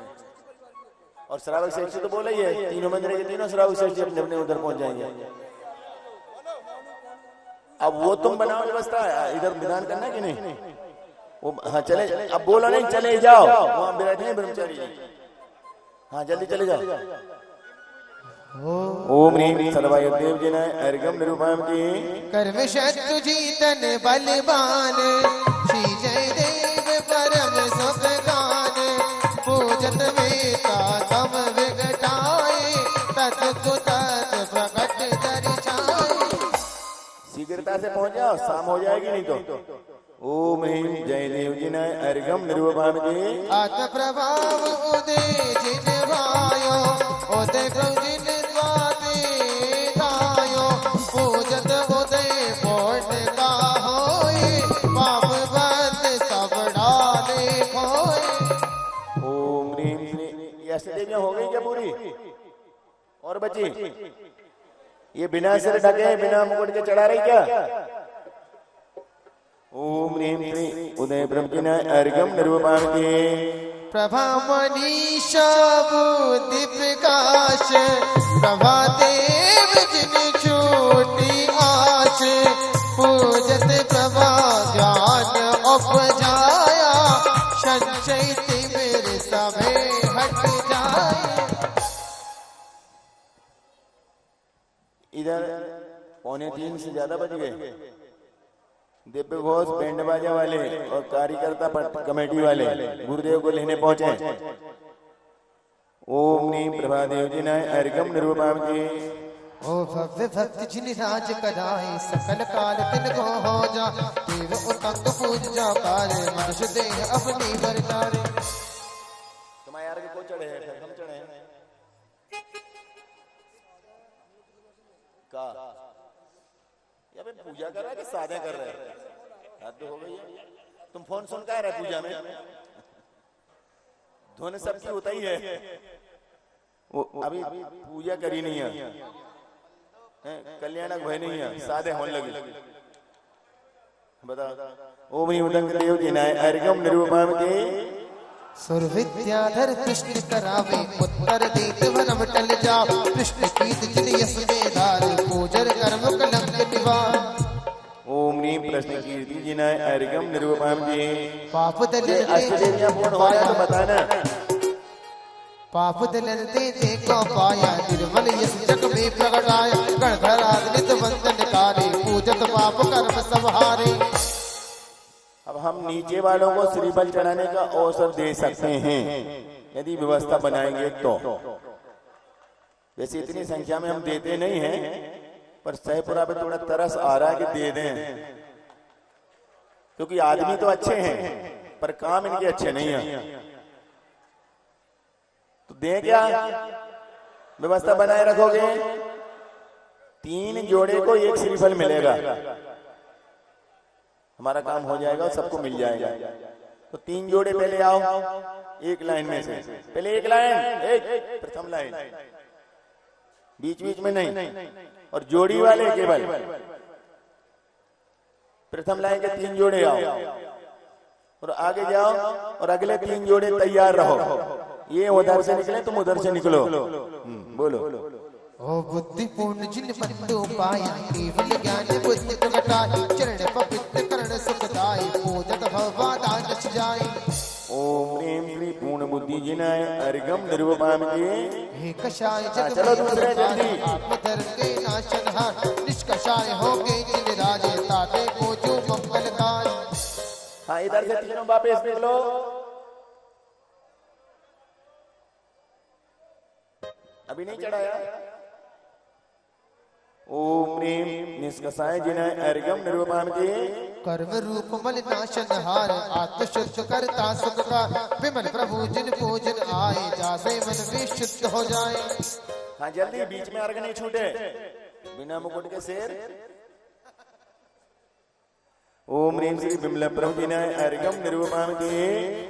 और श्रावक श्रेष्ठ तो बोला ही है, तीनों मंदिर के तीनों श्रावक श्रेष्ठ अपने अपने उधर पहुंच जाएंगे। अब वो तुम बनाओ व्यवस्था, इधर विधान करना कि नहीं? वो हाँ चले, अब बोलो नहीं, चले जाओ, वहां बैठे हैं ब्रह्मचारी। हाँ जल्दी चले जाओ। ओम ह्रीं सर्वायुधदेव जिनाय अर्घ्यं निरूपयामि। कर्म शत्रु जीतन बलवान, श्री जय देव परम सुख गान। पूजत वेता तम विघटाए, तत् कुतत् प्रकट दर्शाए। शीघ्रता से पहुंच जाओ, शाम हो जाएगी नहीं तो। ओम ह्रीं जय देव जिनाय अर्घ्यं निरूपयामि। आत्म प्रभाव उदय जिन भायो, उदय जिन द्वाते धायो। पूजत उदय पूर्ण का होए, पाप बंद सब डाले खोए। ओम ह्रीं श्रीं। ये अष्टदेवियां हो गई क्या पूरी और बची? ये बिना सिर ढके बिना मुकुट के चढ़ा रही क्या? ओम ह्रीं श्रीं उदय ब्रह्मजिनाय अर्घ्यं निरूपयामि। प्रभा मनीषा बुद्धि प्रकाश, प्रभा देव जिन छोटी आश। पूजत प्रभा ज्ञान उपजाया, संचय तिमिर सभे हट जाए। इधर 2:45 से ज्यादा बज गए। दिव्य घोष बैंड बाजा वाले और कार्यकर्ता कमेटी वाले गुरुदेव को लेने पहुंचे। ओम ह्रीं प्रभादेव जिनाय अर्घ्यं निरूपयामि। ओ भव्य भक्त जिन राज कराए, सकल काल तिन को हो जा। देव उतंग पूजा कार्य, मनुष्य देह अपनी बरतारे। तुम्हारे यार के को चढ़े हैं, हम चढ़े हैं का? या बे पूजा कर रहा है कि साधे कर रहे हैं? हद हो गई है। तुम फोन सुन का रहे पूजा में? धुन सबकी होता ही है। वो अभी पूजा करी नहीं है, कल्याणक भय नहीं है, साधे होने लगे। बताओ। ओम ह्रीं उदंग देव जिनाय अर्घ्यं निरूपयामि। सुर विद्याधर कृष्ण करावे, उत्तर देत वरम टल जाओ। कृष्ण कीर्ति जिन यश मेधार, पूजन कर्म कलंक निवार। ओम ह्रीं प्रश्न कीर्ति जिनाय अर्घ्यं निरूपयामि। पाप दलित अष्टदेवियां पूर्ण हो जाए तो बताना। पाप दिलते देखो पाया निर्मल यश जग में प्रगटाया गण घर आगनित वंदन कारी पूजत पाप कर्म सब हारे। अब हम नीचे वालों को श्रीफल चढ़ाने का अवसर दे सकते हैं यदि व्यवस्था बनाएंगे तो। वैसे इतनी संख्या में हम देते नहीं हैं, पर सहपुरा पे थोड़ा तरस आ रहा है कि दे दें, क्योंकि आदमी तो अच्छे हैं पर काम इनके अच्छे नहीं है। तो दें क्या? व्यवस्था बनाए रखोगे? 3 जोड़े को 1 श्रीफल मिलेगा, हमारा काम हो जाएगा, सबको मिल जाएगा। तो 3 जोड़े पहले आओ, एक लाइन में से पहले एक लाइन, एक प्रथम लाइन, बीच बीच में नहीं, और जोड़ी वाले केवल प्रथम लाइन के 3 जोड़े आओ और आगे जाओ और अगले 3 जोड़े तैयार रहो। ये उधर से निकले, तुम उधर से निकलो। बोलो। ओ बुद्धिपूर्ण जिन बंधु पाया केवल ज्ञान बुद्धि प्रगटाए चरण पवित्र करण सुखदाय पूजत भवा दान जाय। ओम ह्रीं श्री पूर्ण बुद्धि जिनाय अर्घम निर्वपाम के हे कषाय जग चलो दूसरे जल्दी। आत्मधर्म के नाशनहार निष्कषाय हो गए जिन राजे ताते को जो मंगलकार। हाँ, इधर से तीनों वापस निकलो। अभी नहीं चढ़ाया। ओम ह्रीं निष्कषाय जिनाय अर्घम निर्वपाम के कर्म रूप मल नाशनहार आत्म शुद्ध करता सुख का विमल प्रभु जिन पूजन आए जासे मन भी शुद्ध हो जाए। हाँ जल्दी, बीच में अर्घ नहीं छूटे। बिना मुकुट के शेर। ओम ह्रीं श्री विमल प्रभु जिनाय अर्घम निर्वपाम के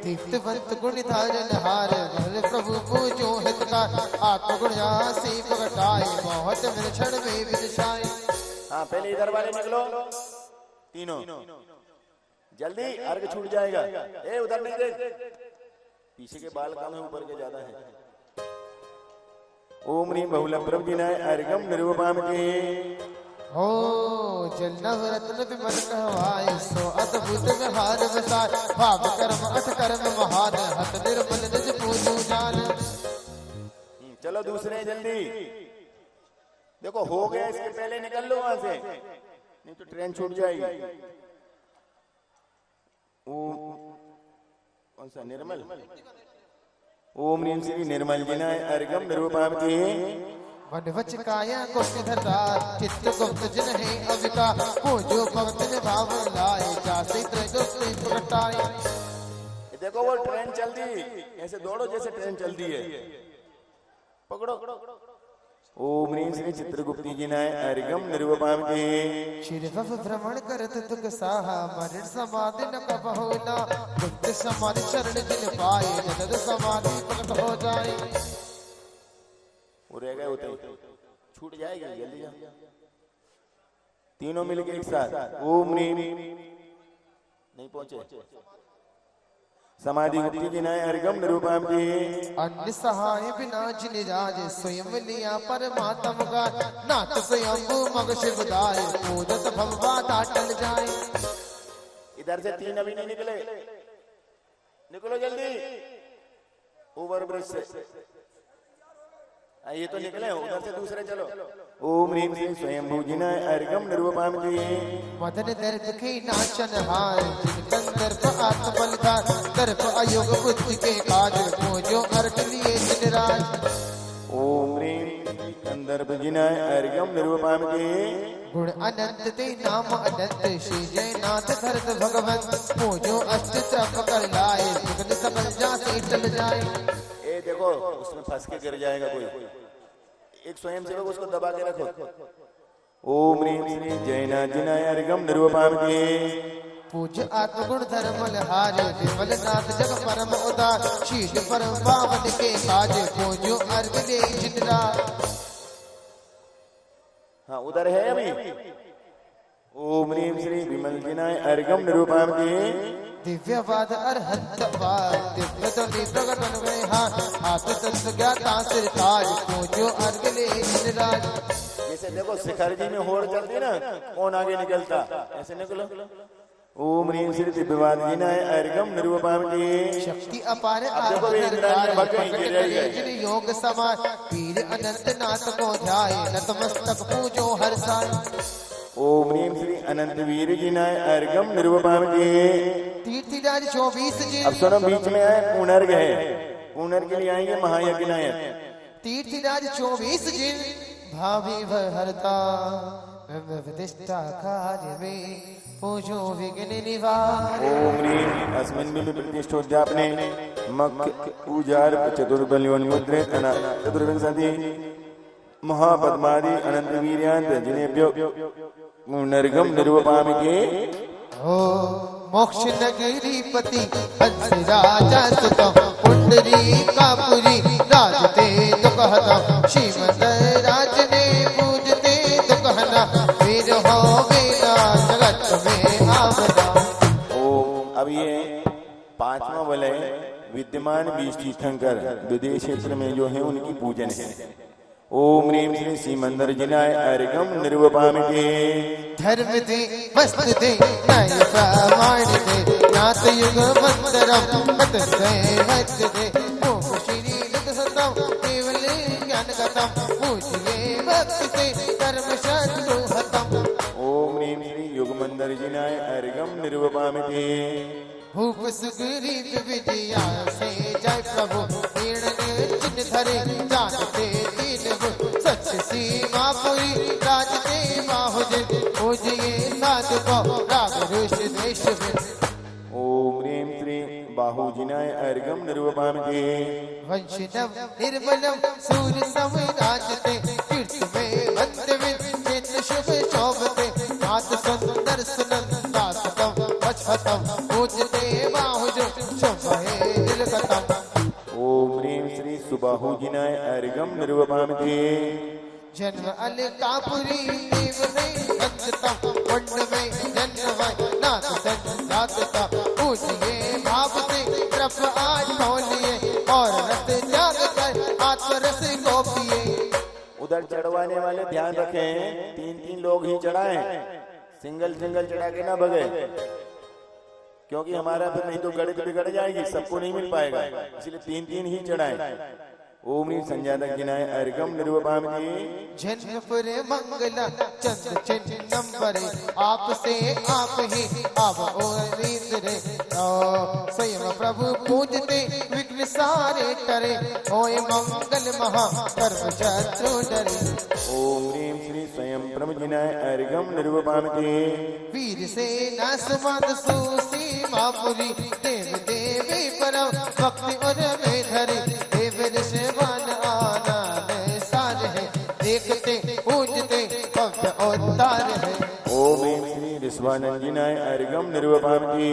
दीप्तवंत गुण धारण हार विमल प्रभु पूजो हितकार आत्मगुण से प्रगटाए बहुत क्षण में विदशाए। हाँ, पहले इधर वाले निकलो तीनों, जल्दी अर्घ छूट जाएगा। ए उधर नहीं देख, पीछे के बाल कम है, ऊपर के ज्यादा है। ओम ह्रीं बहुल प्रभु जिनाय अर्घम निर्वपाम के हो जल नव रत्न विमल कहवाए सो अद्भुत व्यवहार वसाय भाव कर्म अठ कर्म महान हत निर्मल निज पूजो जान। चलो दूसरे जल्दी। देखो हो गया, इसके पहले निकल लो वहां से, नहीं तो ट्रेन छूट जाएगी। कौन सा? निर्मल। ओम ह्रीं श्री निर्मल जिनाय अर्घम निर्वपाम के मन वच काया गुप्तधरा चित्त गुप्त जिन है अविका पूजो भक्त ने भाव लाए जासे त्रैलोक्य प्रगटाए। देखो वो ट्रेन चल दी, ऐसे दौड़ो जैसे ट्रेन चलती है, पकड़ो। ओम ह्रीं श्री चित्रगुप्ती जिनाय अर्घम निर्वपाम के शिरवभ भ्रमण करत दुख साहा मरण समाधि न कबहु ना गुप्त समाधि चरण जिन पाए जगत समाधि प्रकट हो जाए। वो रह गए होते छूट जाएगी, जल्दी जा। तीनों मिलके एक साथ। ओम ह्रीं नहीं पहुंचे। समाधि गुप्ती जिनाय अर्घम निर्वपाम के अन्य सहाय बिना जिन राज स्वयं लिया परमात्म का नाथ स्वयं मग शिवदाय पूजत भववा दाटल जाए। इधर से 3 अभी नहीं निकले, निकलो जल्दी। ओवर ब्रिज से ये तो निकले, उधर से दूसरे चलो। ओम ह्रीं श्री स्वयंभू जिनाय अर्घम निर्वपाम के मदन दर्प के नाशन हार जिन कंदर्प आत्म बलधार दर्प अयोग बुद्धि के काज पूजो अर्घ लिए जिन राज। ओम ह्रीं कंदर्प जिनाय अर्घम निर्वपाम के गुण अनंत ते नाम अनंत श्री जयनाथ धरत भगवंत पूजो अष्ट तप कर लाए सुगन सकल जा से टल जाए। ए देखो उसमें फंस के गिर जाएगा कोई, एक स्वयं सेवक उसको दबा के रखो। ओम ह्रीं श्री जयनाथ जिनाय अर्घम निर्वपाम के पूज आत्मगुण धर्मल हार विमल नाथ जग परम उदार शीश परम पावन के काज पूजो अर्घ ले जिन राज। हाँ उधर है अभी। ओम ह्रीं श्री विमल जिनाय अर्घम निर्वपाम के दिव्यवाद अरहंत वाद दिव्य ध्वनि प्रगटन में हाथ तत्व ज्ञाता सिर ताज पूजो अर्घ ले जिन राज। जैसे देखो शिखर जी में होड़ चलती ना, कौन आगे निकलता, ऐसे निकलो। ओम ह्रीं श्री दिव्यवादिनाय अर्घम निर्वपामि। शक्ति अपार देखो ये इंद्राणी भक्त वहीं गिर रही है। जिन योग समान पीर अनंत नाथ को ध्याय नतमस्तक पूजो हर साय। ओम ह्रीं श्री अनंत वीर जिनाय अर्घम निर्वपामि। तीर्थराज 24 जी। अब सुनो बीच में आए पुनर्ग है, पुनर्ग के लिए आएंगे महायज्ञ नायक। तीर्थराज 24 जी भावी हरता प्रतिष्ठा कार्य में पूजो विघ्न निवार। ओम ह्रीं अस्मिन् बिल्व प्रतिष्ठोद्यापने मक पूजार चतुर्बल्योन्मुद्रे तना चतुर्विंशति महापद्मादि अनंत वीर्यांत जिनेभ्यो पुनर्गम निर्वपामि के। ओ मोक्ष नगरीपति हंस राजा सुतम पुंडरी कापुरी राजते दुखहतम श्रीमद राज ने पूजते दुखहना वीर हो वेना जगत में आवना। ओम अब ये पांचवा वलय विद्यमान बीज तीर्थंकर विदेश क्षेत्र में जो है उनकी पूजन है। ओम ह्रीं श्री सीमंदर जिनाय अर्घम निर्वपामि के। धर्म दे वस्त दे नय प्रमाण दे नाथ युग मंदरम मत से मत दे ओम श्री लत सतम केवल ज्ञान गतम पूजिए भक्ति से कर्म शत्रु हतम। ओम ह्रीं श्री युग मंदर जिनाय अर्घम निर्वपामि के। भूप सुग्रीव विजया से जय प्रभु कीर्णन चिन्ह धरे जानते दीन हो सच सीमा पुरी राजते बाहुज पूजिए साधु को राग ऋष देश में। ओम ह्रीं श्री बाहुजिनाय अर्घम निर्वपामि के। वंशनम निर्मलम सूर्य सम राजते कीर्ति में वंदे चिन्ह शुभ शोभते नाथ सुंदर सुनंदासतम वचहतम पूजते बाहुज शोभे दिलगतम। ओम ह्रीं श्री सुबाहुजिनाय अर्घम निर्वपामि के। जन्म अलकापुरी देव में वंदतम वंड में जन्म नाथ संजातता पूजिए भाव से कृप आज बोलिए और रत जाग कर आत्मरस को पिए। उधर चढ़वाने वाले ध्यान रखें, तीन तीन लोग ही चढ़ाएं, सिंगल सिंगल चढ़ा के ना भगे, क्योंकि हमारा फिर नहीं तो गणित बिगड़ जाएगी, सबको नहीं मिल पाएगा, इसलिए तीन तीन ही चढ़ाएं। ओम ह्रीं संजातक जिनाय अर्घम निर्वपामि के। जन्मपुर मंगला चंद्र चिन्हम परे आपसे आप ही अब और रे स्वयं प्रभु पूजते विघ्न सारे टरे होए मंगल महा कर्म शत्रु डरे। ओम ह्रीं श्री स्वयं प्रभु जिनाय अर्घम निर्वपामि के। वीर से न सुमद सुसीमा पुरी देव देवी परम भक्ति और में धरे देव ऋषवान आनंद सार है देखते पूजते भक्त अवतार है। ओम ह्रीं श्री ऋषवानंद जिनाय अर्घम निर्वपामि के।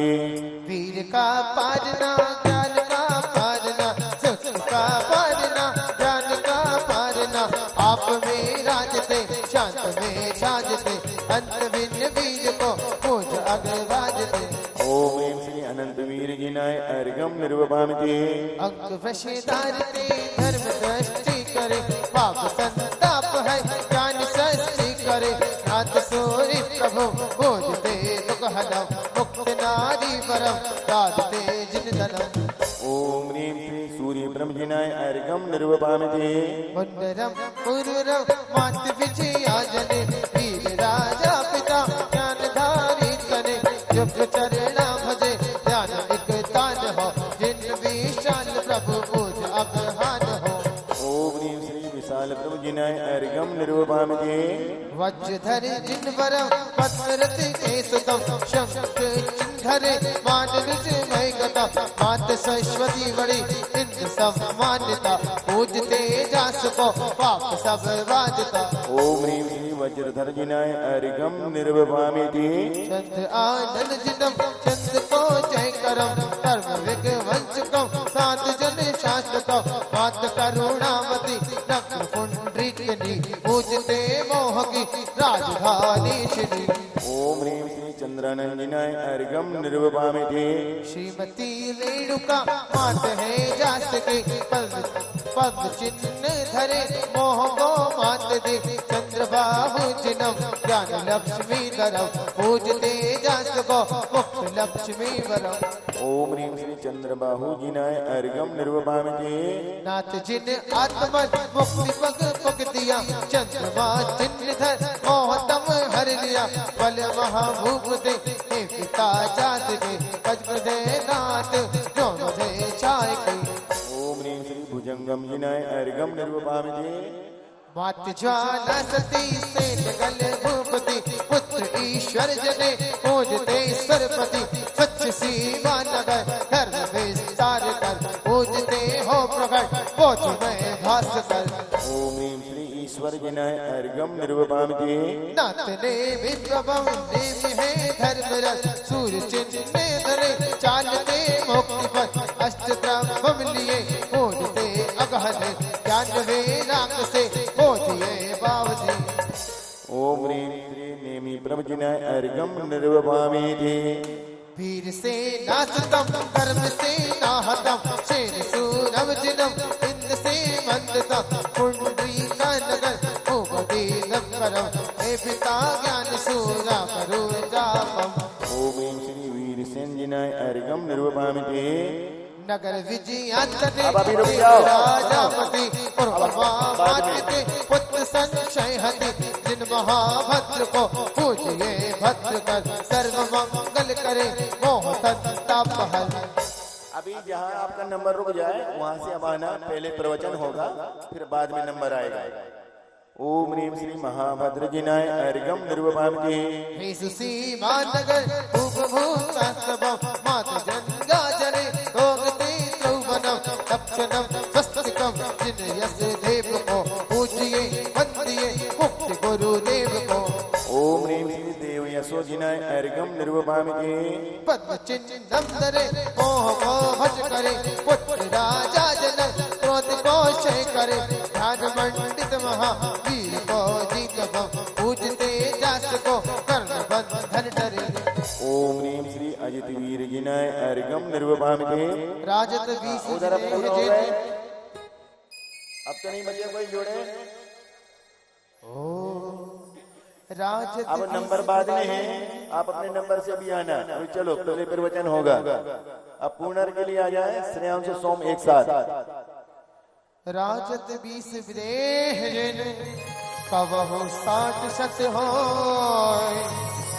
वीर का पारना ज्ञान का पारना सुख का पारना ज्ञान का पारना आप में राजते शांत में छाजते अंत भिन्न वीर को पूज अग्रवाजते। ओम ह्रीं श्री अनंत वीर जिनाय अर्घम निर्वपामि के। अंक वशधारते धर्म दृष्टि करे पाप संताप है ज्ञान सृष्टि करे नाथ सूर्य प्रभु पूजते दुख हनम मुक्त नारी परम राजते जिन धनम। ओम ह्रीं श्री सूर्य ब्रह्म जिनाय अर्घम निर्वपामि के। मुंडरम पुरुरम मात विजया जने वीर राजा पिता ज्ञानधारी करे जब चरणा भजे ध्यान एक तान हो जिन विशाल प्रभु पूज अग्रहान हो। ओम ह्रीं श्री विशाल प्रभु जिनाय अर्घम निर्वपामि के। वज्रधर जिन वरम पद्मरथ के सुतम शंख धरे मान विजय गता मात सरस्वती बड़ी इंद्र सम्मानिता पूजते जास को पाप सब वाजता। ओम ह्रीं श्री वज्रधर जिनाय अर्घम निर्वपामि के। चंद्र आनंद जिनम चंद्र को जय करम कर्म विग वंचकम साधु जन शाश्वतम मात करुणावती नक्र पुंडरीकनी पूजते मोह की राजधानी श्री। ओम ह्रीं श्री चंद्रानंद जिनाय अर्घम निर्वपामि के। श्रीमती रेणुका मात है जास के पद्म चिन्ह धरे मोह को मात दे चंद्रबाहु जिनम ज्ञान लक्ष्मी धरम पूजते जास को मुक्त लक्ष्मी वरम। ओम ह्रीं श्री चंद्रबाहु जिनाय अर्घम निर्वपामि नाथ जिन आत्मन मुक्ति पग पग दिया चंद्रमा चिन्ह धर मोहतम हर लिया बल महाभूप दे हे पिता जात के वज्र दे नाथ जो मुझे छाय की। ओम ह्रीं श्री भुजंगम जिनाय अर्घम निर्वपामि मात ज्वाला सती से गल भूपति पुत्र ईश्वर जने पूजते सरपति स्वच्छ सीमा नगर धर्म विस्तार कर पूजते हो प्रकट पोच में भास कर। ओम ह्रीं श्री ईश्वर जिनाय अर्घम निर्वपामि नाथ ने विप्रभव देवी है धर्म रस सूर्य चिन्ह धरे चालते मुक्ति पथ अष्ट ब्रह्म लिए पूजते अगहन ज्ञान वैराग से बोधिए बावधि। ओम ह्रीं श्री नेमि प्रभजिनाय अर्घम निर्वपामि वीर से नासतम कर्म से नाहतम शेर सूरव जिनम इंद्र से मंदतम कुंडली का नगर उपदीनम करम हे पिता ज्ञान सूरा करो जापम। ओम ह्रीं श्री वीर सेन जिनाय अर्घम निर्वपामि नगर विजयातने अब अभी रुक जाओ। राजापति पूर्वमाते पुत्र संशय हति जिन महाभद्र को पूजिए भद्र कर सर्व मंगल करे मोह संताप हल। अभी जहाँ आपका नंबर रुक जाए वहाँ से अब आना, पहले प्रवचन होगा फिर बाद में नंबर आएगा। ओम ह्रीं श्री महाभद्र जिनाय अर्घम निर्वपामि हे सुसीमा नगर उपभूतस्तवम मात जंगा जरे भोगते त्रिभुवनम दक्षिणम स्वस्तिकम जिन यश देव को पूजिए वंदिए मुक्ति गुरुदेव को। ओम ह्रीं श्री देव यशो जिनाय अर्घम निर्वपामि पद्म चिन्हम धरे मोह को भज करे पुत्र राजा जनक क्रोध को क्षय करे ध्यान मंडित महावीर को जीत पूजते जास को कर्ण बंधन डरे। ओम ह्रीं श्री अजित वीर जिनाय अर्घम निर्वपामि राजत बीस उधर अब तो हो गए, अब तो नहीं बचे कोई जोड़े। राजत अब नंबर बाद में है, आप अपने नंबर से भी आना। अभी चलो पहले प्रवचन होगा। अब पूर्णर के लिए आ जाए श्रेयांश से सोम एक साथ। राजत बीस विदेह कवहु 60 शत होय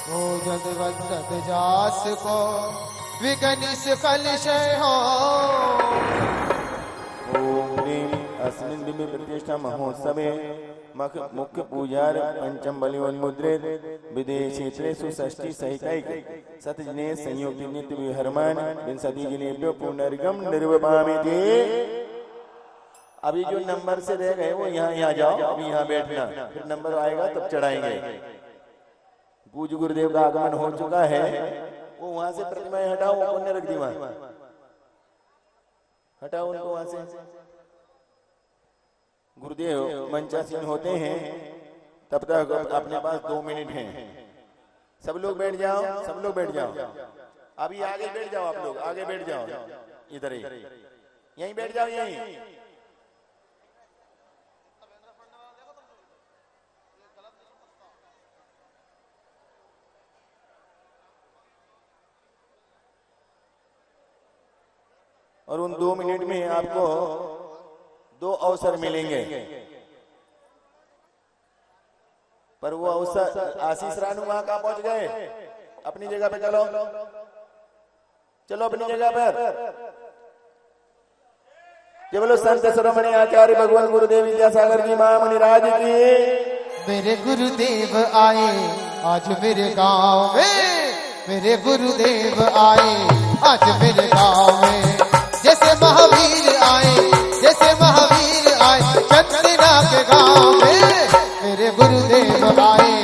हो जद वंदत जास को विगनिस कलशय हो। ओम ह्रीं अस्मिन् दिव्य प्रतिष्ठा महोत्सवे मुख्य पूजार पंचम बलिवन्मुद्रे विदेशेषु षष्ठी सहितैक सतजने संयुक्त नित्य विहरमान विंशति जनेभ्यो पुनर्गम निर्वपामि। अभी जो नंबर से रह गए वो यहाँ जाओ, अभी यहाँ बैठना, फिर नंबर आएगा तब चढ़ाएंगे। पूज गुरुदेव का आगमन हो चुका है, वो वहां से प्रतिमाएं हटाओ, वो कौन ने रख दी वहां, हटाओ उनको वहां से। गुरुदेव मंचासीन होते हैं तब तक अपने पास 2 मिनट हैं। सब लोग बैठ जाओ, सब लोग बैठ जाओ। अभी आगे बैठ जाओ, आप लोग आगे बैठ जाओ, इधर ही यहीं बैठ जाओ, यहीं। और उन 2 मिनट में आपको 2 अवसर मिलेंगे, पर वो अवसर आशीष रानू वहां कहाँ पहुंच गए? अपनी जगह पे चलो, चलो अपनी जगह पर। जय बोलो संत शिरोमणि आचार्य भगवान गुरुदेव विद्यासागर जी महामुनिराज की। मेरे गुरुदेव आए आज मेरे गांव में, मेरे गुरुदेव आए आज मेरे गांव में। जैसे महावीर आए, जैसे महावीर आए चंद्रिका के गांव में, मेरे गुरुदेव आए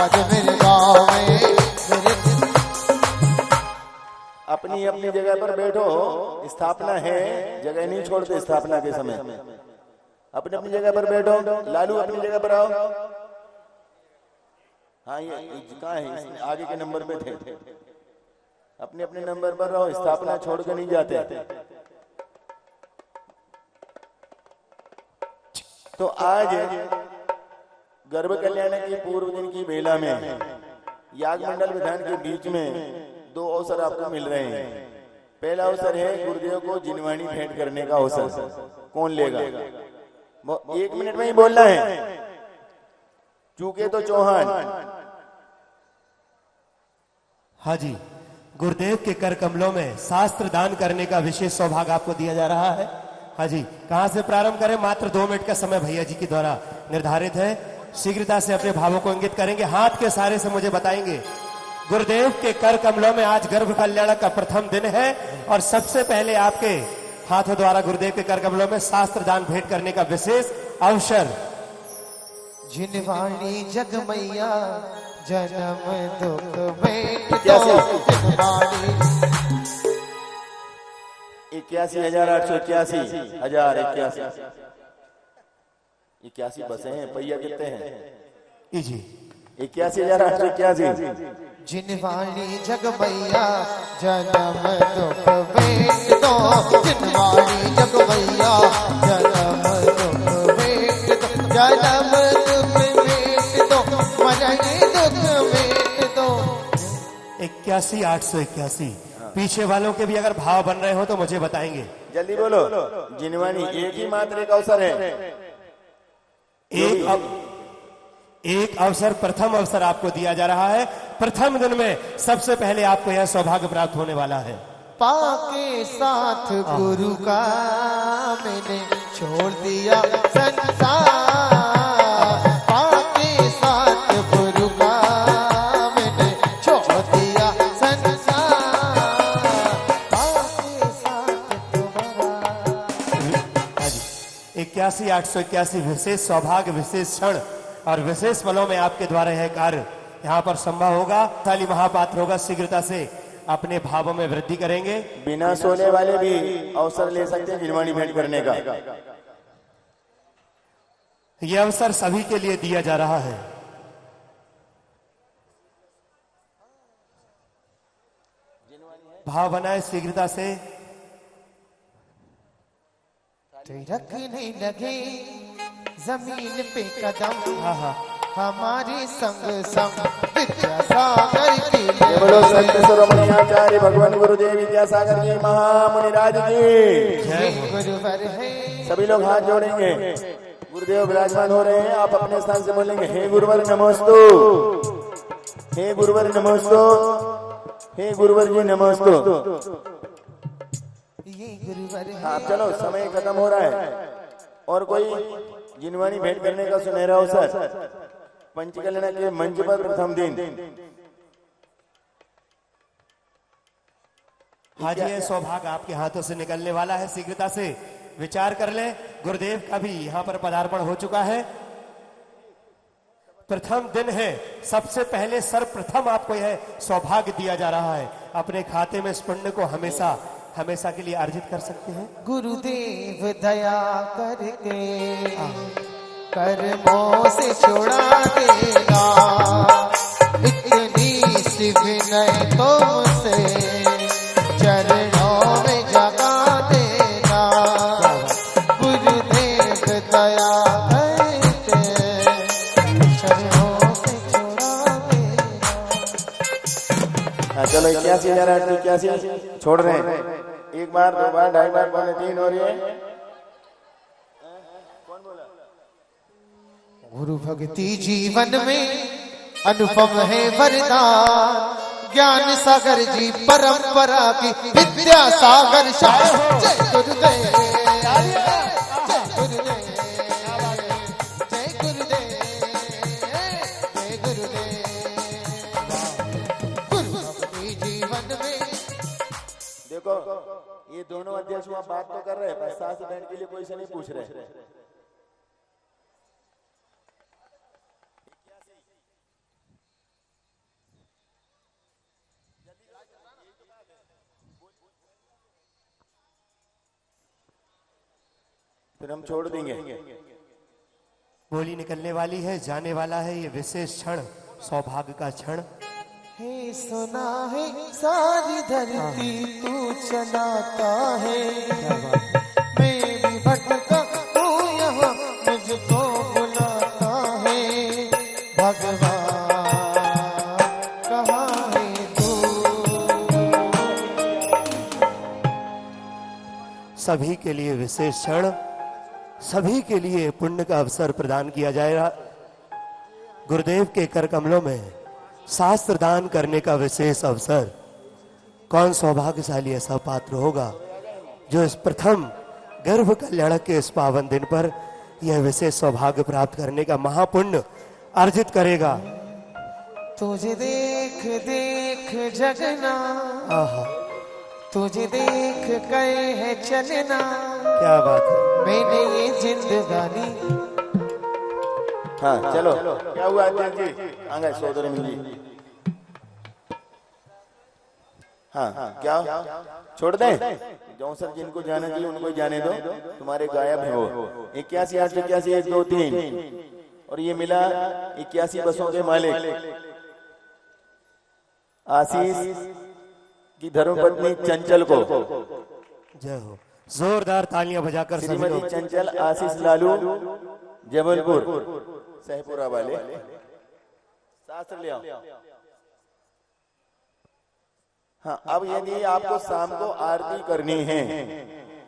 आज मेरे गांव में। अपनी अपनी जगह पर बैठो, स्थापना है, जगह नहीं छोड़ते स्थापना के समय। अपनी अपनी जगह पर बैठो। लालू अपनी जगह पर आओ। हाँ ये कहाँ है? आगे के नंबर पे थे। अपने अपने नंबर पर रहो, स्थापना छोड़ के नहीं जाते। तो आज गर्भ कल्याण की पूर्व दिन की बेला में याग मंडल विधान के बीच में दो अवसर आपको मिल रहे हैं। पहला अवसर है गुरुदेव को जिनवाणी भेंट करने का अवसर। कौन लेगा? 1 मिनट में ही बोलना है, चूके तो चौहान। हाँ जी, गुरुदेव के कर कमलों में शास्त्र दान करने का विशेष सौभाग्य आपको दिया जा रहा है। हाँ जी, कहां से प्रारंभ करें? मात्र 2 मिनट का समय भैया जी के द्वारा निर्धारित है। शीघ्रता से अपने भावों को इंगित करेंगे, हाथ के सहारे से मुझे बताएंगे। गुरुदेव के कर कमलों में आज गर्भ कल्याण का प्रथम दिन है और सबसे पहले आपके हाथों द्वारा गुरुदेव के कर कमलों में शास्त्र दान भेंट करने का विशेष अवसर। जिनवाणी जग मैया जन्म दुख भेंट दो। कैसे? जिनवाणी 81,881 81 बसें हैं, पहिया कितने हैं? जी 81,881। जिनवाणी जग मैया जन्म दुख भेंट दो। जिनवाणी जग मैया जन्म दुख भेंट दो। जन्म दुख भेंट दो, मरणी दुख भेंट दो। 81,881। पीछे वालों के भी अगर भाव बन रहे हो तो मुझे बताएंगे। जल्दी बोलो। जिनवाणी एक ही मात्र एक अवसर है। एक अवसर, प्रथम अवसर आपको दिया जा रहा है। प्रथम दिन में सबसे पहले आपको यह सौभाग्य प्राप्त होने वाला है। पाके साथ गुरु का मैंने छोड़ दिया संसार। पाके साथ गुरु का मैंने छोड़ दिया संसार। पाके साथ तुम्हारा। 81,881 विशेष सौभाग्य, विशेष क्षण और विशेष पलों में आपके द्वारा यह कार्य यहाँ पर संभव होगा। थाली महापात्र होगा, शीघ्रता से अपने भावों में वृद्धि करेंगे। बिना सोने वाले भी अवसर ले सकते हैं जिनवाणी भेंट करने का। यह अवसर सभी के लिए दिया जा रहा है। भाव बनाए शीघ्रता से। रखने लगे जमीन पे कदम हाँ हाँ, हमारे संग संग विद्यासागर की। बोलो संत शिरोमणि आचार्य भगवान गुरुदेव विद्यासागर जी महामुनिराज की जय। गुरुवर है सभी लोग हाथ जोड़ेंगे। गुरुदेव विराजमान हो रहे हैं, आप अपने स्थान से बोलेंगे, हे गुरुवर नमोस्तु, हे गुरुवर नमोस्तु, हे गुरुवर जी नमोस्तु। ये गुरुवर है। हाँ चलो, समय खत्म हो रहा है। और कोई जिनवाणी भेंट करने का सुनहरा अवसर पंचकल्याण के मंच पर प्रथम दिन। हाँ जी, यह सौभाग्य आपके हाथों से निकलने वाला है। शीघ्रता से विचार कर ले। गुरुदेव का भी यहाँ पर पदार्पण हो चुका है। प्रथम दिन है, सबसे पहले सर्वप्रथम आपको यह सौभाग्य दिया जा रहा है। अपने खाते में इस पुण्य को हमेशा हमेशा के लिए अर्जित कर सकते हैं। गुरुदेव दया करके कर्मों से छुड़ा देना। इतनी सी विनय तुमसे चरणों में जगा देना। गुरुदेव दया करके चरणों से छुड़ा देना। चलो 81,881 छोड़ रहे हैं। 1 बार 2 बार 2.5 बार 3 हो रही है। गुरु भक्ति जीवन में अनुपम है वरदान। ज्ञान सागर जी परंपरा की विद्या सागर शाह। जय गुरुदेव, जय गुरुदेव, जय गुरुदेव, जय गुरुदेव। गुरु भक्ति जीवन में। देखो, ये दोनों अध्यक्ष वहां बात तो कर रहे हैं, पर सास बहन के लिए कोई से नहीं पूछ रहे। फिर हम छोड़ देंगे। बोली निकलने वाली है, जाने वाला है ये विशेष क्षण, सौभाग्य का क्षण। हे सुना है सारी धरती तू चलाता है। मैं भी भटका हूँ यहाँ, मुझको सभी के लिए विशेष क्षण, सभी के लिए पुण्य का अवसर प्रदान किया जाएगा। गुरुदेव के कर कमलों में शास्त्र दान करने का विशेष अवसर। कौन सौभाग्यशाली ऐसा पात्र होगा जो इस प्रथम गर्भ कल्याण के इस पावन दिन पर यह विशेष सौभाग्य प्राप्त करने का महापुण्य अर्जित करेगा। तुझे देख देख जगना, आहा, तुझे देख गए है चलना, क्या बात है। मैंने ये जिंदगानी। हाँ चलो, क्या हुआ अध्यक्ष जी? आ गए सोदर मिली। हाँ क्या छोड़ दें? जो सर जिनको जाना चाहिए उनको ही जाने दो। तुम्हारे गायब है वो 81 881 1 2 3 और ये मिला 81 बसों के मालिक आशीष की धर्मपत्नी चंचल को। जय हो। जोरदार तालियां बजाकर सभी श्रीमती लोग। चंचल आशीष लालू जबलपुर सहपुरा वाले शास्त्र ले आओ। हाँ, अब यदि आपको शाम को आरती करनी है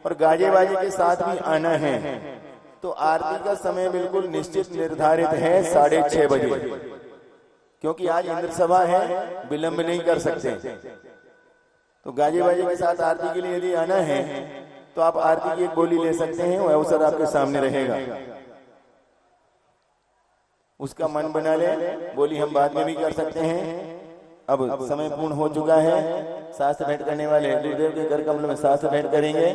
और गाजे बाजे के साथ भी आना है तो आरती का समय बिल्कुल निश्चित निर्धारित है 6:30 बजे, क्योंकि आज इंद्र सभा है, विलंब नहीं कर सकते। तो गाजे बाजे के साथ आरती के लिए यदि आना है तो आप आरती की एक बोली ले सकते हैं, वो अवसर आपके सामने रहेगा। उसका मन बना ले, बोली हम बाद में भी कर सकते हैं। अब समय पूर्ण हो चुका है। शास्त्र भेंट करने वाले गुरुदेव के कर कमल में शास्त्र भेंट करेंगे।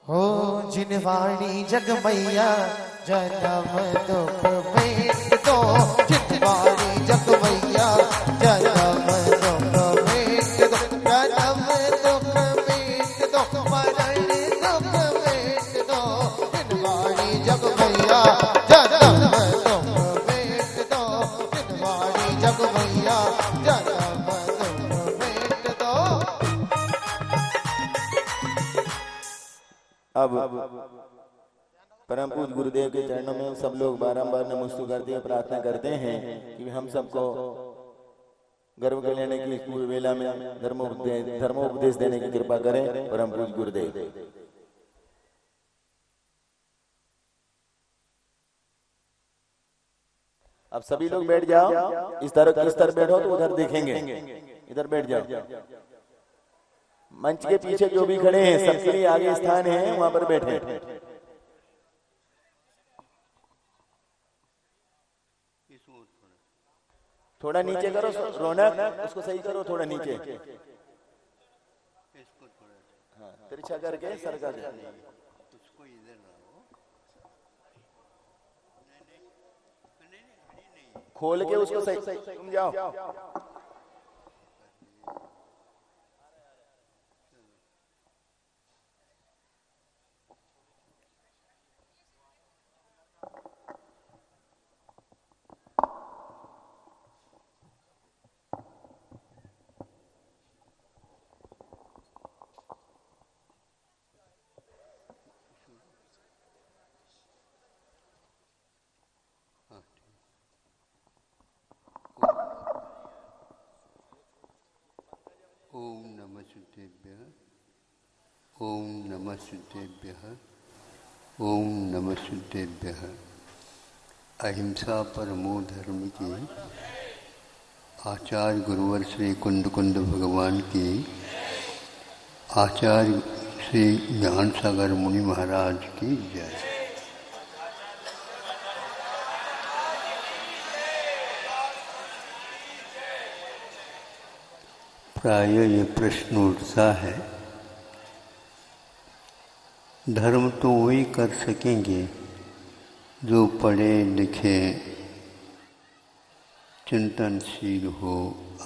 हो जिनवाणी जग मैया जन्म दुख भेंट दो, जिनवाणी जग मैया जन्म दुख भेंट दो, जन्म दुख भेंट दो, मरण दुख भेंट दो, जिनवाणी जग मैया जन्म दुख भेंट दो, जिनवाणी जग मैया जन्म दुख भेंट दो। अब परम पूज्य गुरुदेव के चरणों में सब लोग बारंबार नमस्कार करते हुए प्रार्थना करते हैं कि हम सबको गर्भ कल्याण की पूर्व वेला में धर्मोपदेश देने की कृपा करें परम पूज्य गुरुदेव। अब सभी लोग बैठ जाओ। इस तरह बैठो तो उधर देखेंगे, इधर बैठ जाओ। मंच के पीछे जो भी खड़े हैं सबके लिए आगे स्थान है, वहां पर बैठे। थोड़ा नीचे करो रौनक, उसको सही करो, थोड़ा नीचे। हाँ, तिरछा करके सरका दे। खोल के उसको सही, तुम जाओ। ओम नमः शुद्धेभ्यः, ओम नमः शुद्धेभ्यः, ओम नमः शुद्धेभ्यः। अहिंसा परमो धर्म की आचार्य गुरुवर श्री कुंद कुंद भगवान की, आचार्य श्री ज्ञान सागर मुनि महाराज की जय। प्राय ये प्रश्न उठता है, धर्म तो वही कर सकेंगे जो पढ़े लिखे चिंतनशील हो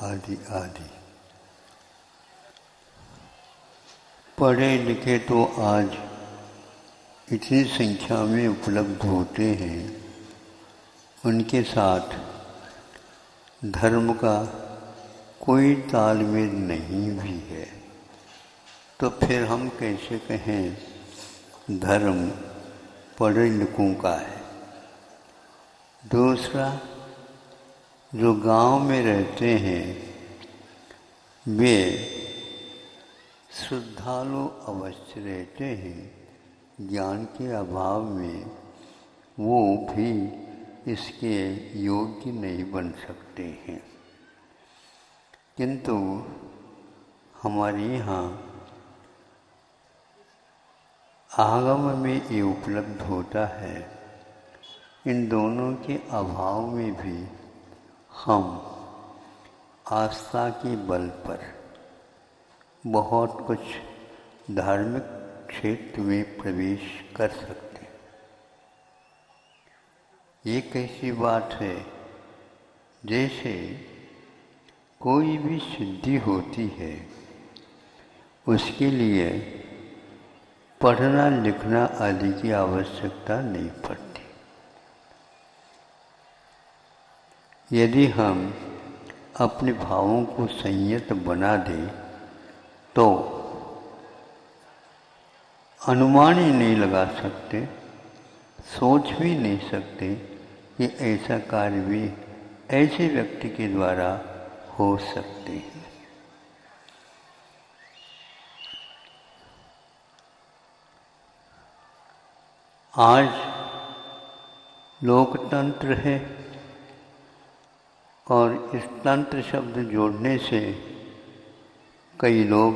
आदि आदि। पढ़े लिखे तो आज इतनी संख्या में उपलब्ध होते हैं, उनके साथ धर्म का कोई तालमेल नहीं भी है, तो फिर हम कैसे कहें धर्म पढ़े लिखों का है। दूसरा, जो गांव में रहते हैं वे श्रद्धालु अवश्य रहते हैं। ज्ञान के अभाव में वो भी इसके योग्य नहीं बन सकते हैं। किंतु हमारे यहाँ आगम में ये उपलब्ध होता है। इन दोनों के अभाव में भी हम आस्था के बल पर बहुत कुछ धार्मिक क्षेत्र में प्रवेश कर सकते हैं। ये कैसी बात है, जैसे कोई भी सिद्धि होती है उसके लिए पढ़ना लिखना आदि की आवश्यकता नहीं पड़ती। यदि हम अपने भावों को संयत बना दें तो अनुमान ही नहीं लगा सकते, सोच भी नहीं सकते कि ऐसा कार्य भी ऐसे व्यक्ति के द्वारा हो सकते हैं। आज लोकतंत्र है और इस तंत्र शब्द जोड़ने से कई लोग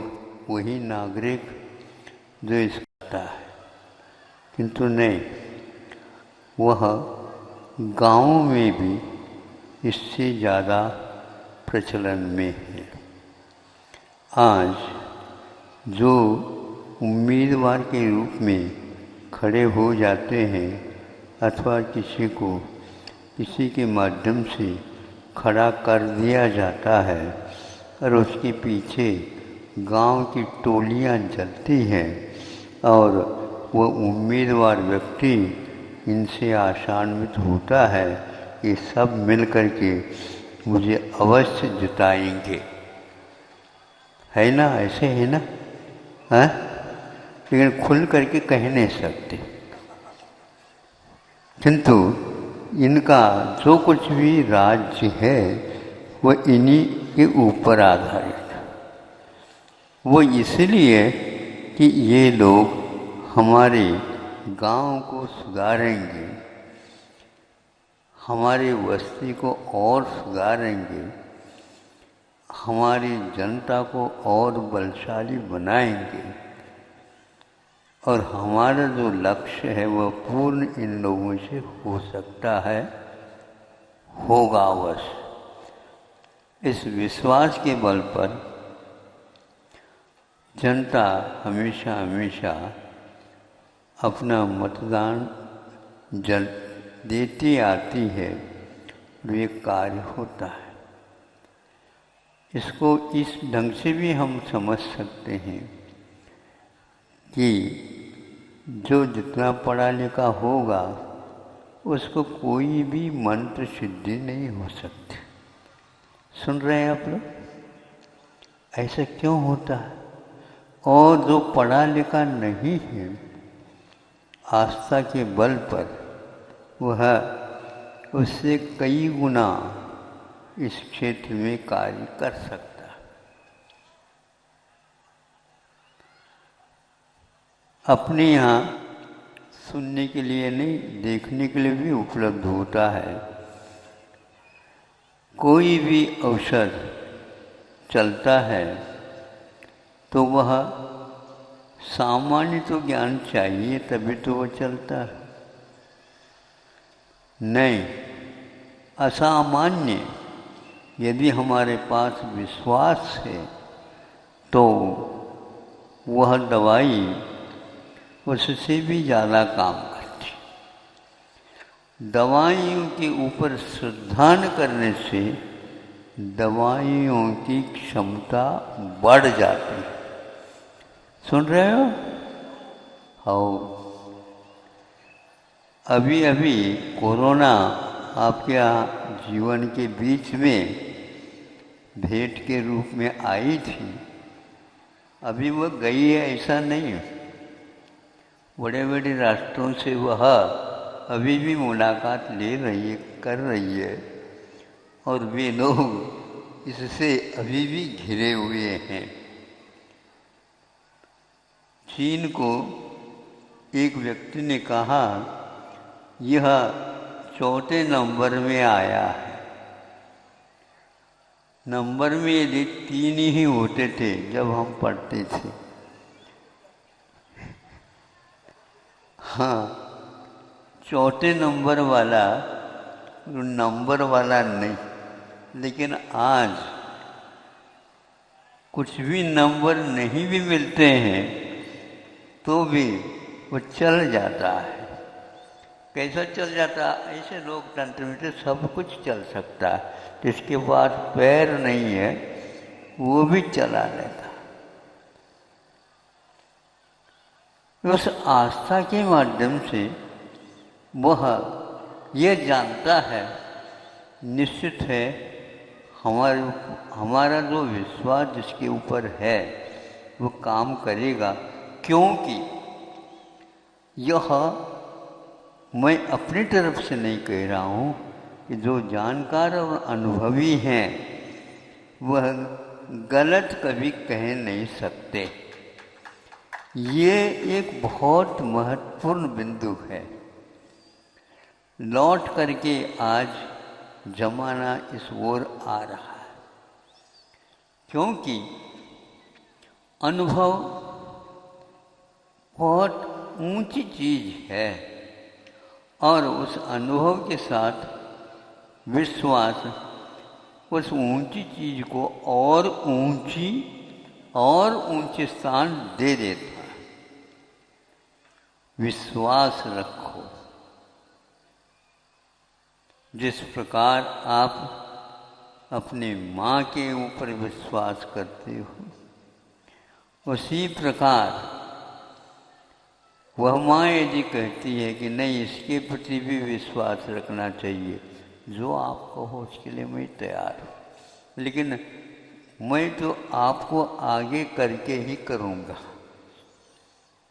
वही नागरिक जो इसका है, किंतु नहीं, वह गाँव में भी इससे ज़्यादा प्रचलन में है। आज जो उम्मीदवार के रूप में खड़े हो जाते हैं अथवा किसी के माध्यम से खड़ा कर दिया जाता है और उसके पीछे गांव की टोलियां चलती हैं और वह उम्मीदवार व्यक्ति इनसे आशान्वित होता है कि सब मिल कर के मुझे अवश्य जिताएंगे, है ना, ऐसे है ना, हैं? लेकिन खुल करके कह नहीं सकते। किंतु इनका जो कुछ भी राज्य है वह इन्हीं के ऊपर आधारित है। वो इसलिए कि ये लोग हमारे गांव को सुधारेंगे, हमारी बस्ती को और सुधारेंगे, हमारी जनता को और बलशाली बनाएंगे और हमारा जो लक्ष्य है वह पूर्ण इन लोगों से हो सकता है, होगा अवश्य। इस विश्वास के बल पर जनता हमेशा हमेशा अपना मतदान देती आती है और ये कार्य होता है। इसको इस ढंग से भी हम समझ सकते हैं कि जो जितना पढ़ा लिखा होगा उसको कोई भी मंत्र सिद्धि नहीं हो सकती। सुन रहे हैं आप लोग? ऐसा क्यों होता है? और जो पढ़ा लिखा नहीं है, आस्था के बल पर वह उससे कई गुना इस क्षेत्र में कार्य कर सकता है। अपने यहाँ सुनने के लिए नहीं, देखने के लिए भी उपलब्ध होता है। कोई भी औषध चलता है तो वह सामान्य तो ज्ञान चाहिए तभी तो वह चलता है। नहीं, असामान्य यदि हमारे पास विश्वास है तो वह दवाई उससे भी ज़्यादा काम करती। दवाइयों के ऊपर श्रद्धा न करने से दवाइयों की क्षमता बढ़ जाती है। सुन रहे हो? हाँ, अभी अभी कोरोना आपके जीवन के बीच में भेंट के रूप में आई थी। अभी वह गई है ऐसा नहीं है। बड़े बड़े राष्ट्रों से वह अभी भी मुलाकात ले रही है, कर रही है और वे लोग इससे अभी भी घिरे हुए हैं। चीन को एक व्यक्ति ने कहा, यह चौथे नंबर में आया है। नंबर में यदि 3 ही होते थे जब हम पढ़ते थे। हाँ, चौथे नंबर वाला नहीं, लेकिन आज कुछ भी नंबर नहीं भी मिलते हैं तो भी वो चल जाता है। कैसा चल जाता है? ऐसे लोकतंत्र में तो सब कुछ चल सकता है, जिसके पास पैर नहीं है वो भी चला लेता। उस आस्था के माध्यम से वह यह जानता है, निश्चित है हमारा जो विश्वास जिसके ऊपर है वो काम करेगा, क्योंकि यह मैं अपनी तरफ से नहीं कह रहा हूँ कि जो जानकार और अनुभवी हैं वह गलत कभी कह नहीं सकते। ये एक बहुत महत्वपूर्ण बिंदु है। लौट करके आज जमाना इस ओर आ रहा है, क्योंकि अनुभव बहुत ऊंची चीज है और उस अनुभव के साथ विश्वास उस ऊंची चीज को और ऊंचे स्थान दे देता है। विश्वास रखो। जिस प्रकार आप अपने माँ के ऊपर विश्वास करते हो, उसी प्रकार वह माँ यदि कहती है कि नहीं, इसके प्रति भी विश्वास रखना चाहिए, जो आप कहो उसके लिए मैं तैयार हूँ, लेकिन मैं तो आपको आगे करके ही करूँगा।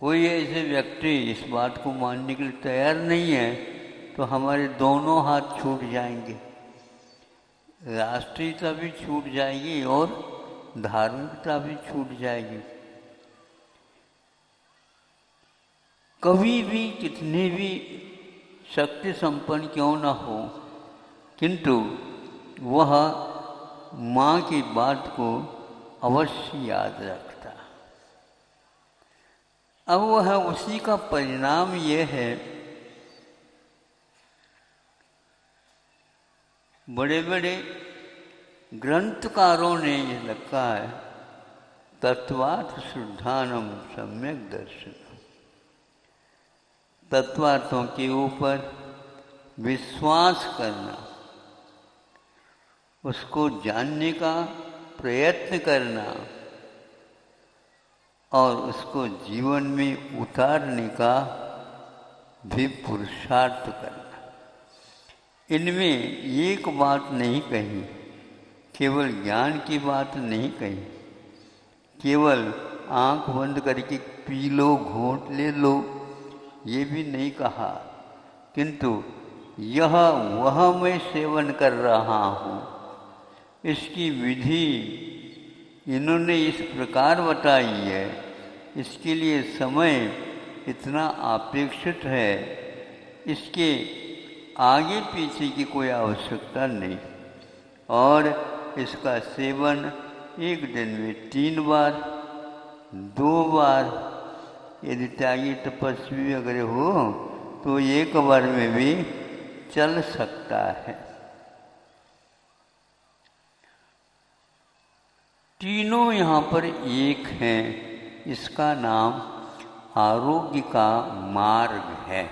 कोई ऐसे व्यक्ति इस बात को मानने के लिए तैयार नहीं है तो हमारे दोनों हाथ छूट जाएंगे, राष्ट्रीयता भी छूट जाएगी और धार्मिकता भी छूट जाएगी। कभी भी कितने भी शक्ति संपन्न क्यों न हो, किंतु वह माँ की बात को अवश्य याद रखता। अब वह उसी का परिणाम ये है, बड़े बड़े ग्रंथकारों ने ये लिखा है, तत्वार्थ शुद्धानम सम्यक दर्शन। तत्वार्थों के ऊपर विश्वास करना, उसको जानने का प्रयत्न करना और उसको जीवन में उतारने का भी पुरुषार्थ करना। इनमें एक बात नहीं कही, केवल ज्ञान की बात नहीं कही, केवल आंख बंद करके पी लो, घोंट ले लो, ये भी नहीं कहा, किंतु यह वह मैं सेवन कर रहा हूँ, इसकी विधि इन्होंने इस प्रकार बताई है, इसके लिए समय इतना अपेक्षित है, इसके आगे पीछे की कोई आवश्यकता नहीं, और इसका सेवन एक दिन में 3 बार 2 बार, यदि त्यागी तपस्वी अगर हो तो 1 बार में भी चल सकता है। तीनों यहाँ पर एक हैं, इसका नाम आरोग्य का मार्ग है।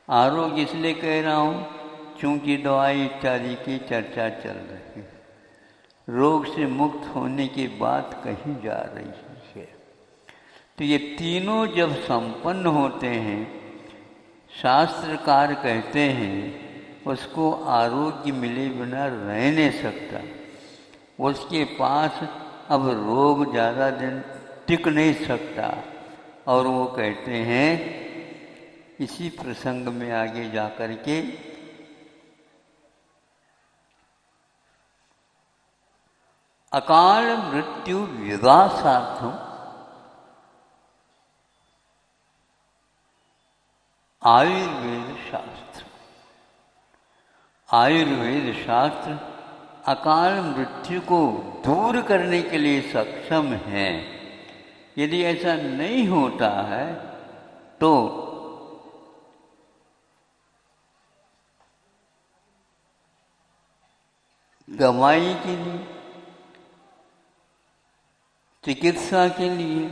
आरोग्य इसलिए कह रहा हूँ क्योंकि दवाई इत्यादि की चर्चा चल रही है, रोग से मुक्त होने की बात कही जा रही है। तो ये तीनों जब संपन्न होते हैं, शास्त्रकार कहते हैं उसको आरोग्य मिले बिना रह नहीं सकता, उसके पास अब रोग ज़्यादा दिन टिक नहीं सकता। और वो कहते हैं, इसी प्रसंग में आगे जाकर के अकाल मृत्यु विगासार्थम आयुर्वेद शास्त्र। आयुर्वेद शास्त्र अकाल मृत्यु को दूर करने के लिए सक्षम है। यदि ऐसा नहीं होता है तो दवाई के लिए, चिकित्सा के लिए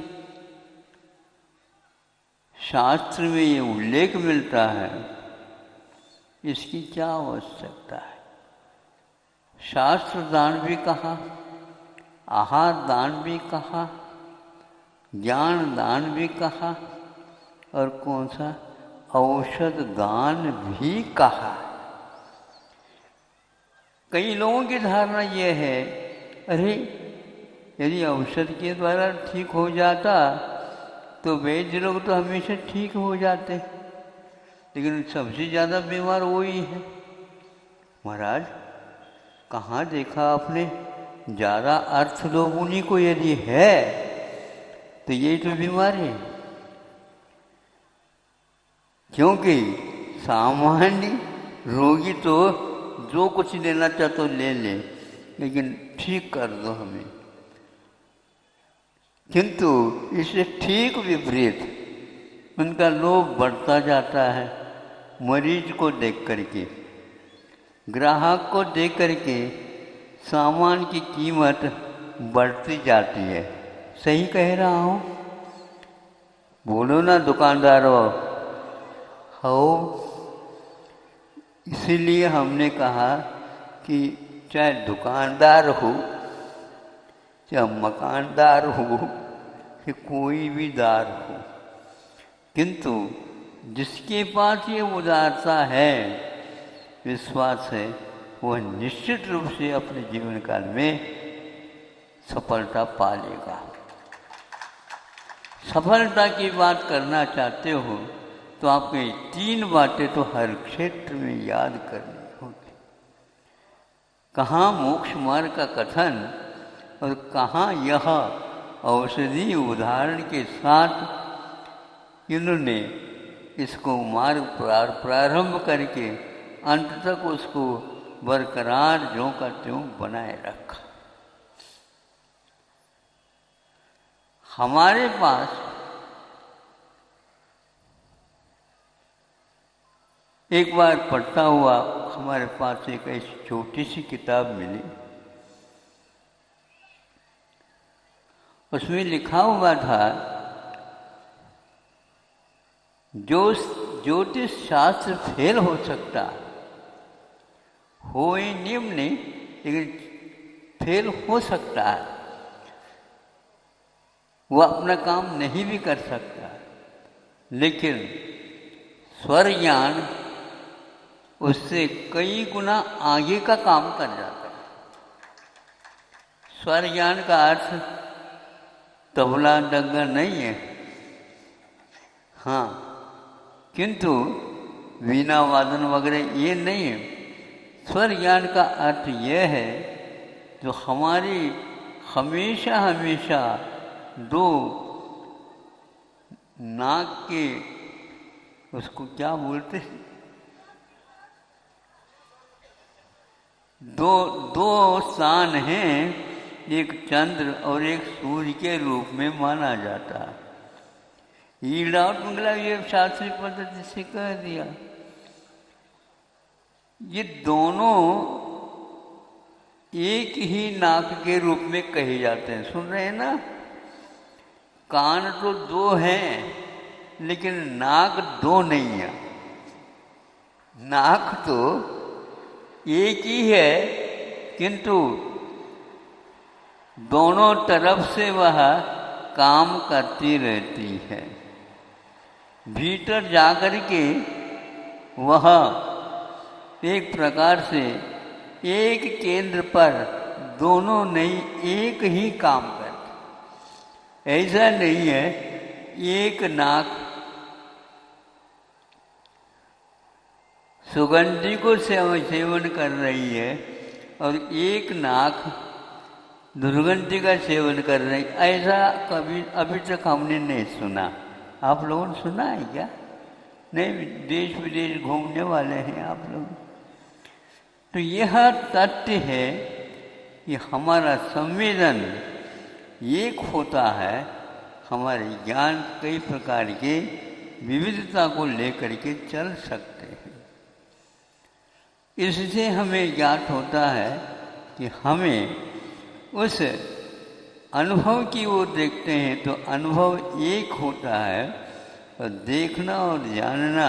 शास्त्र में ये उल्लेख मिलता है, इसकी क्या आवश्यकता है। शास्त्र दान भी कहा, आहार दान भी कहा, ज्ञान दान भी कहा, और कौन सा औषध दान भी कहा। कई लोगों की धारणा यह है, अरे यदि औषध के द्वारा ठीक हो जाता तो वैद्य लोग तो हमेशा ठीक हो जाते, लेकिन सबसे ज़्यादा बीमार वही है। महाराज कहाँ देखा आपने, ज़्यादा अर्थ लोग उन्हीं को यदि है तो यही तो बीमारी है। क्योंकि सामान्य रोगी तो जो कुछ लेना चाहते तो ले ले, लेकिन ठीक कर दो हमें। किंतु इससे ठीक विपरीत उनका लोभ बढ़ता जाता है। मरीज को देख करके, ग्राहक को देख करके सामान की कीमत बढ़ती जाती है। सही कह रहा हूँ? बोलो ना दुकानदारों, हो। इसीलिए हमने कहा कि चाहे दुकानदार हो, चाहे मकानदार हो, कि कोई भी दार हो, किंतु जिसके पास ये उदारता है, विश्वास है, वह निश्चित रूप से अपने जीवन काल में सफलता पा लेगा। सफलता की बात करना चाहते हो तो आपको ये 3 बातें तो हर क्षेत्र में याद करनी होगी। कहाँ मोक्ष मार्ग का कथन और कहाँ यह औषधि उदाहरण के साथ इन्होंने इसको मार्ग प्रारंभ करके अंत तक उसको बरकरार ज्यों का त्यों बनाए रखा। हमारे पास एक बार पढ़ता हुआ हमारे पास एक ऐसी छोटी सी किताब मिली, उसमें लिखा हुआ था, जो ज्योतिष शास्त्र फेल हो सकता हो, ही नियम नहीं, लेकिन फेल हो सकता है, वह अपना काम नहीं भी कर सकता, लेकिन स्वर ज्ञान उससे कई गुना आगे का काम कर जाता है। स्वर ज्ञान का अर्थ तबला डग्गा नहीं है, हाँ, किंतु वीणा वादन वगैरह ये नहीं है। स्वर ज्ञान का अर्थ यह है जो हमारी हमेशा हमेशा 2 नाक के, उसको क्या बोलते हैं, दो स्थान हैं, एक चंद्र और एक सूर्य के रूप में माना जाता है। ईड आउट मतलब ये शास्त्रीय पद्धति से कह दिया। ये दोनों एक ही नाक के रूप में कहे जाते हैं। सुन रहे हैं ना? कान तो 2 हैं, लेकिन नाक 2 नहीं है। नाक तो एक ही है, किंतु दोनों तरफ से वह काम करती रहती है। भीतर जाकर के वह एक प्रकार से एक केंद्र पर दोनों नहीं एक ही काम करते। ऐसा नहीं है एक नाक सुगंधी को सेवन कर रही है और एक नाक दुर्गंधी का सेवन कर रहे हैं, ऐसा कभी अभी तक हमने नहीं सुना। आप लोगों ने सुना है क्या? नहीं, देश विदेश घूमने वाले हैं आप लोग। तो यह तथ्य है कि हमारा संवेदन एक होता है, हमारे ज्ञान कई प्रकार के विविधता को लेकर के चल सकते हैं। इससे हमें ज्ञात होता है कि हमें उस अनुभव की ओर देखते हैं तो अनुभव एक होता है, और देखना और जानना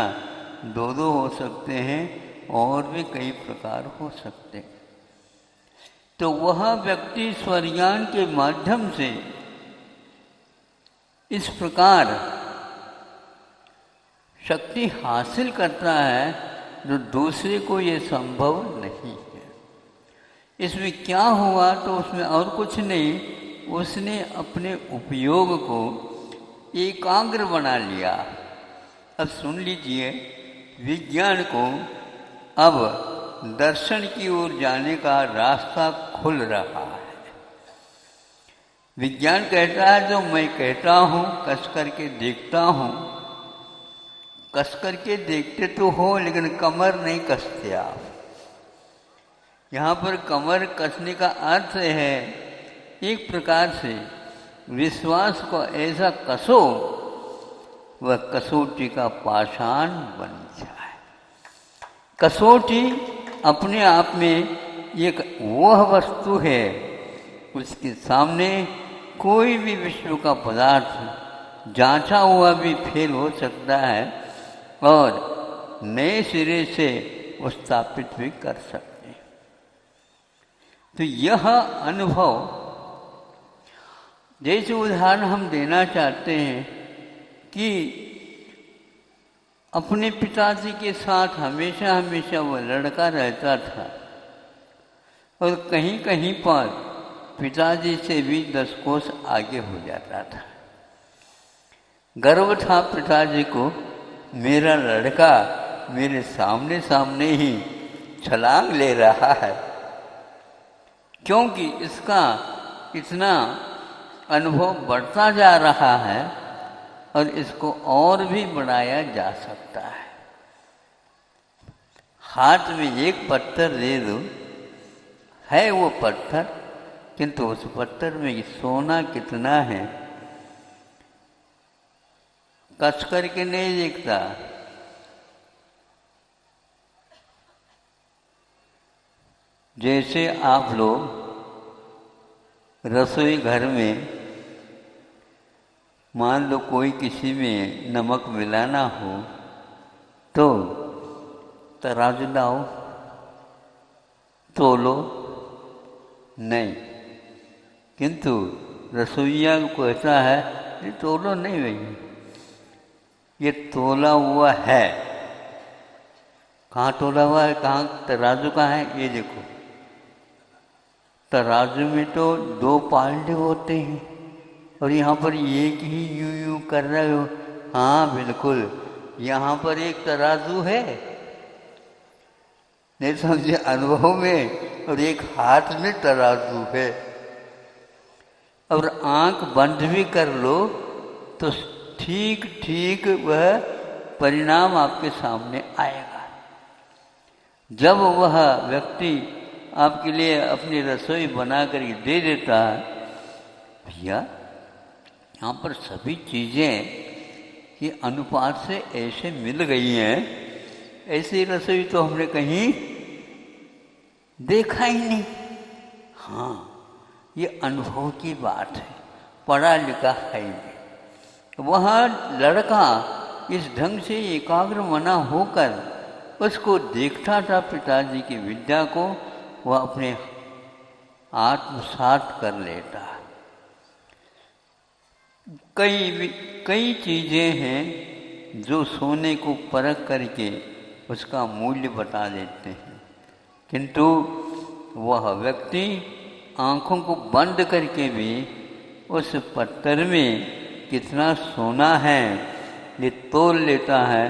दो दो हो सकते हैं, और भी कई प्रकार हो सकते हैं। तो वह व्यक्ति स्वज्ञान के माध्यम से इस प्रकार शक्ति हासिल करता है जो दूसरे को ये संभव नहीं है। इसमें क्या हुआ? तो उसमें और कुछ नहीं, उसने अपने उपयोग को एकाग्र बना लिया। अब सुन लीजिए, विज्ञान को अब दर्शन की ओर जाने का रास्ता खुल रहा है। विज्ञान कहता है जो मैं कहता हूँ कस करके देखता हूँ। कस करके देखते तो हो, लेकिन कमर नहीं कसते आप। यहाँ पर कमर कसने का अर्थ है एक प्रकार से विश्वास को ऐसा कसो वह कसौटी का पाषाण बन जाए। कसौटी अपने आप में एक वह वस्तु है, उसके सामने कोई भी विश्व का पदार्थ जांचा हुआ भी फेल हो सकता है और नए सिरे से वो स्थापित भी कर सकते हैं। तो यह अनुभव, जैसे उदाहरण हम देना चाहते हैं कि अपने पिताजी के साथ हमेशा हमेशा वह लड़का रहता था और कहीं कहीं पर पिताजी से भी 10 कोस आगे हो जाता था। गर्व था पिताजी को, मेरा लड़का मेरे सामने सामने ही छलांग ले रहा है, क्योंकि इसका इतना अनुभव बढ़ता जा रहा है और इसको और भी बढ़ाया जा सकता है। हाथ में एक पत्थर दे दो, है वो पत्थर, किंतु उस पत्थर में सोना कितना है कस करके नहीं देखता। जैसे आप लोग रसोई घर में मान लो कोई किसी में नमक मिलाना हो तो तराजू लाओ, तोलो नहीं, किंतु रसोईया को ऐसा है ये तोलो नहीं भाई, ये तोला हुआ है। कहाँ तोला हुआ है, कहाँ तराजू कहाँ है, ये देखो। तराजू में तो 2 पाल्टे होते हैं और यहाँ पर एक ही यूं यूं कर रहे हो। हाँ बिल्कुल, यहाँ पर एक तराजू है, नहीं समझे, अनुभव में, और एक हाथ में तराजू है। और आंख बंद भी कर लो तो ठीक ठीक वह परिणाम आपके सामने आएगा। जब वह व्यक्ति आपके लिए अपनी रसोई बना कर दे देता है, भैया यहाँ पर सभी चीज़ें ये अनुपात से ऐसे मिल गई हैं, ऐसी रसोई तो हमने कहीं देखा ही नहीं। हाँ, ये अनुभव की बात है, पढ़ा लिखा है नहीं। वह लड़का इस ढंग से एकाग्र मना होकर उसको देखता था पिताजी की विद्या को, वह अपने आत्मसात कर लेता। कई चीज़ें हैं जो सोने को परख करके उसका मूल्य बता देते हैं, किंतु वह व्यक्ति आँखों को बंद करके भी उस पत्थर में कितना सोना है ये तोल लेता है।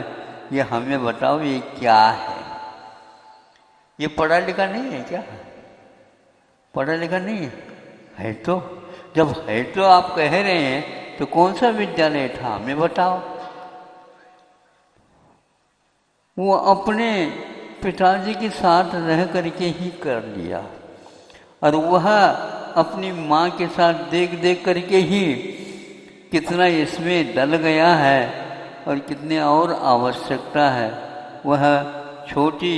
ये हमें बताओ ये क्या है? ये पढ़ा लिखा नहीं है क्या? पढ़ा लिखा नहीं है? है तो, जब है तो आप कह रहे हैं तो कौन सा विद्यालय था हमें बताओ। वो अपने पिताजी के साथ रह करके ही कर लिया, और वह अपनी माँ के साथ देख देख करके ही कितना इसमें डल गया है और कितने और आवश्यकता है। वह छोटी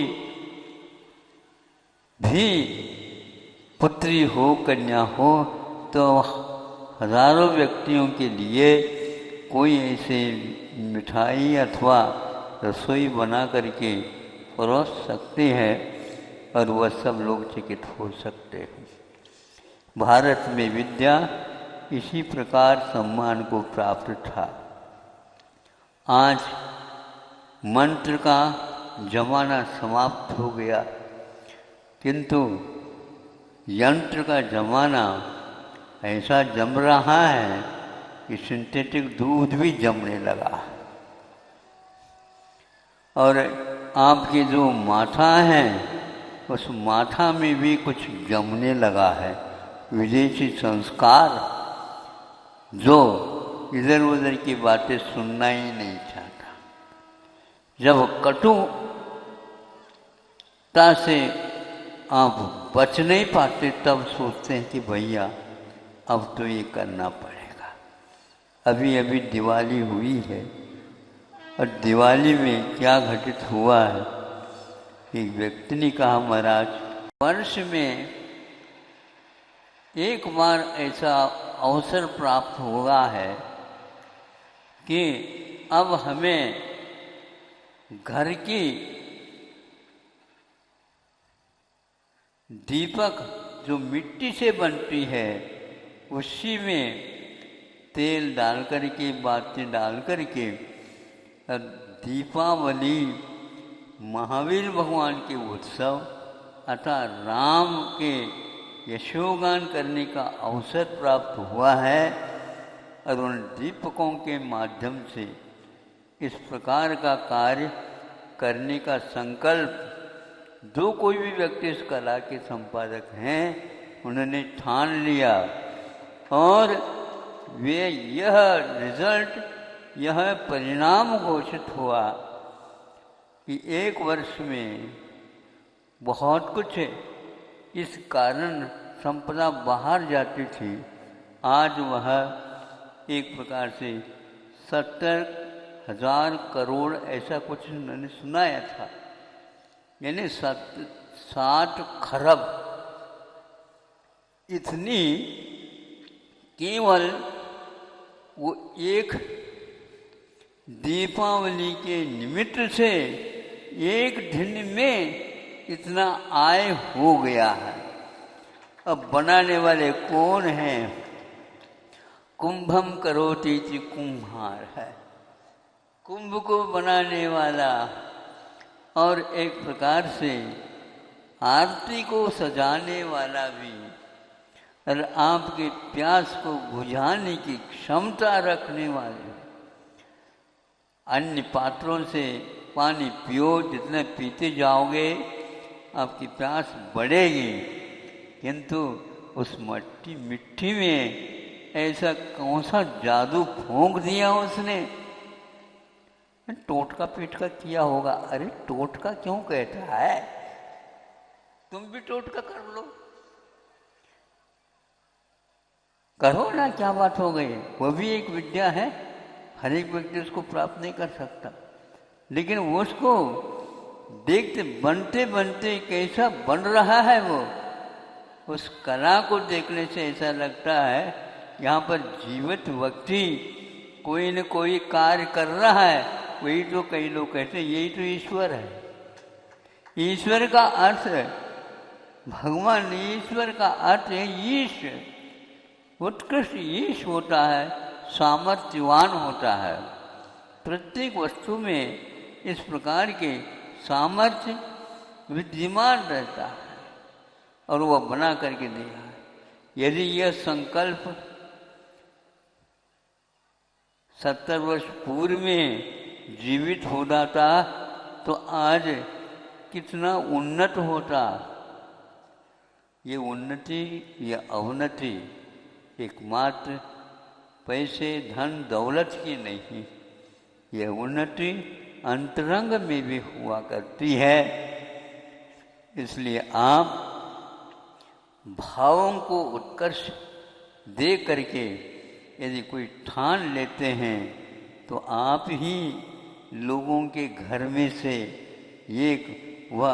भी पुत्री हो कन्या हो तो हजारों व्यक्तियों के लिए कोई ऐसे मिठाई अथवा रसोई बना करके परोस सकते हैं और वह सब लोग चकित हो सकते हैं। भारत में विद्या इसी प्रकार सम्मान को प्राप्त था। आज मंत्र का जमाना समाप्त हो गया, किंतु यंत्र का जमाना ऐसा जम रहा है कि सिंथेटिक दूध भी जमने लगा। और आपकी जो माथा है उस माथा में भी कुछ जमने लगा है, विदेशी संस्कार, जो इधर उधर की बातें सुनना ही नहीं चाहता। जब कटुता से आप बच नहीं पाते तब सोचते हैं कि भैया अब तो ये करना पड़ेगा। अभी अभी दिवाली हुई है और दिवाली में क्या घटित हुआ है, एक व्यक्ति ने कहा महाराज वर्ष में एक बार ऐसा अवसर प्राप्त हुआ है कि अब हमें घर की दीपक जो मिट्टी से बनती है उसी में तेल डाल करके बातें डाल करके दीपावली महावीर भगवान के उत्सव अतः राम के यशोगान करने का अवसर प्राप्त हुआ है। और उन दीपकों के माध्यम से इस प्रकार का कार्य करने का संकल्प जो कोई भी व्यक्ति इस कला के संपादक हैं उन्होंने ठान लिया, और वे यह रिजल्ट, यह परिणाम घोषित हुआ कि एक वर्ष में बहुत कुछ इस कारण संपदा बाहर जाती थी। आज वह एक प्रकार से 70,000 करोड़ ऐसा कुछ उन्होंने सुनाया था, यानी 60 खरब, इतनी केवल वो एक दीपावली के निमित्त से एक दिन में इतना आय हो गया है। अब बनाने वाले कौन हैं? कुंभम करोति इति कुम्हार है, कुंभ को बनाने वाला, और एक प्रकार से आरती को सजाने वाला भी, और आपके प्यास को बुझाने की क्षमता रखने वाले। अन्य पात्रों से पानी पियो, जितने पीते जाओगे आपकी प्यास बढ़ेगी, किंतु उस मिट्टी में ऐसा कौन सा जादू फूंक दिया उसने? टोटका पीटका किया होगा। अरे टोटका क्यों कहता है? तुम भी टोटका कर लो, करो ना, क्या बात हो गई? वो भी एक विद्या है, हर एक व्यक्ति उसको प्राप्त नहीं कर सकता, लेकिन वो उसको देखते बनते बनते कैसा बन रहा है, वो उस कला को देखने से ऐसा लगता है यहाँ पर जीवित व्यक्ति कोई न कोई कार्य कर रहा है। वही तो कई लोग कहते हैं यही तो ईश्वर है। ईश्वर का अर्थ, भगवान ईश्वर का अर्थ है ईश, उत्कृष्ट ईश होता है, सामर्थ्यवान होता है। प्रत्येक वस्तु में इस प्रकार के सामर्थ्य विद्यमान रहता है और वह बना करके दिया है। यदि यह संकल्प 70 वर्ष पूर्व में जीवित हो जाता तो आज कितना उन्नत होता। ये उन्नति या अवनति एकमात्र पैसे धन दौलत की नहीं, यह उन्नति अंतरंग में भी हुआ करती है। इसलिए आप भावों को उत्कर्ष दे करके यदि कोई ठान लेते हैं तो आप ही लोगों के घर में से एक वह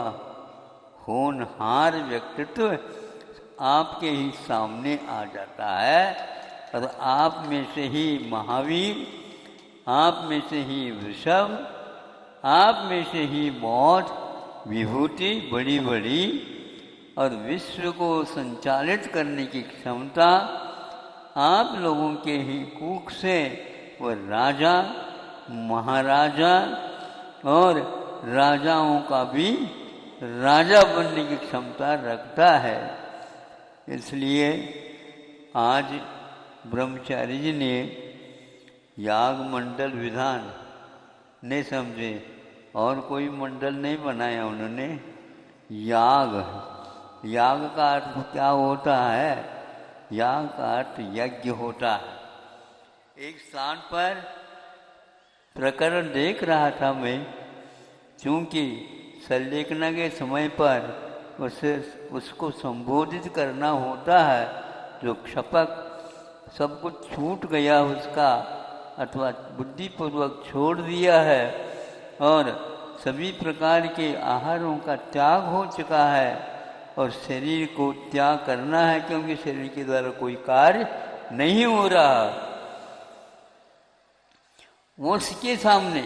होनहार व्यक्तित्व आपके ही सामने आ जाता है और आप में से ही महावीर, आप में से ही वृषभ, आप में से ही बहुत विभूति बड़ी बड़ी और विश्व को संचालित करने की क्षमता आप लोगों के ही कुख से वह राजा, महाराजा और राजाओं का भी राजा बनने की क्षमता रखता है। इसलिए आज ब्रह्मचारी जी ने याग मंडल विधान नहीं समझे और कोई मंडल नहीं बनाया उन्होंने। याग, याग का अर्थ क्या होता है? याग का अर्थ यज्ञ होता है। एक स्थान पर प्रकरण देख रहा था मैं, क्योंकि संलेखना के समय पर उसको संबोधित करना होता है। जो क्षपक सब कुछ छूट गया उसका अथवा बुद्धिपूर्वक छोड़ दिया है और सभी प्रकार के आहारों का त्याग हो चुका है और शरीर को त्याग करना है, क्योंकि शरीर के द्वारा कोई कार्य नहीं हो रहा। उसके सामने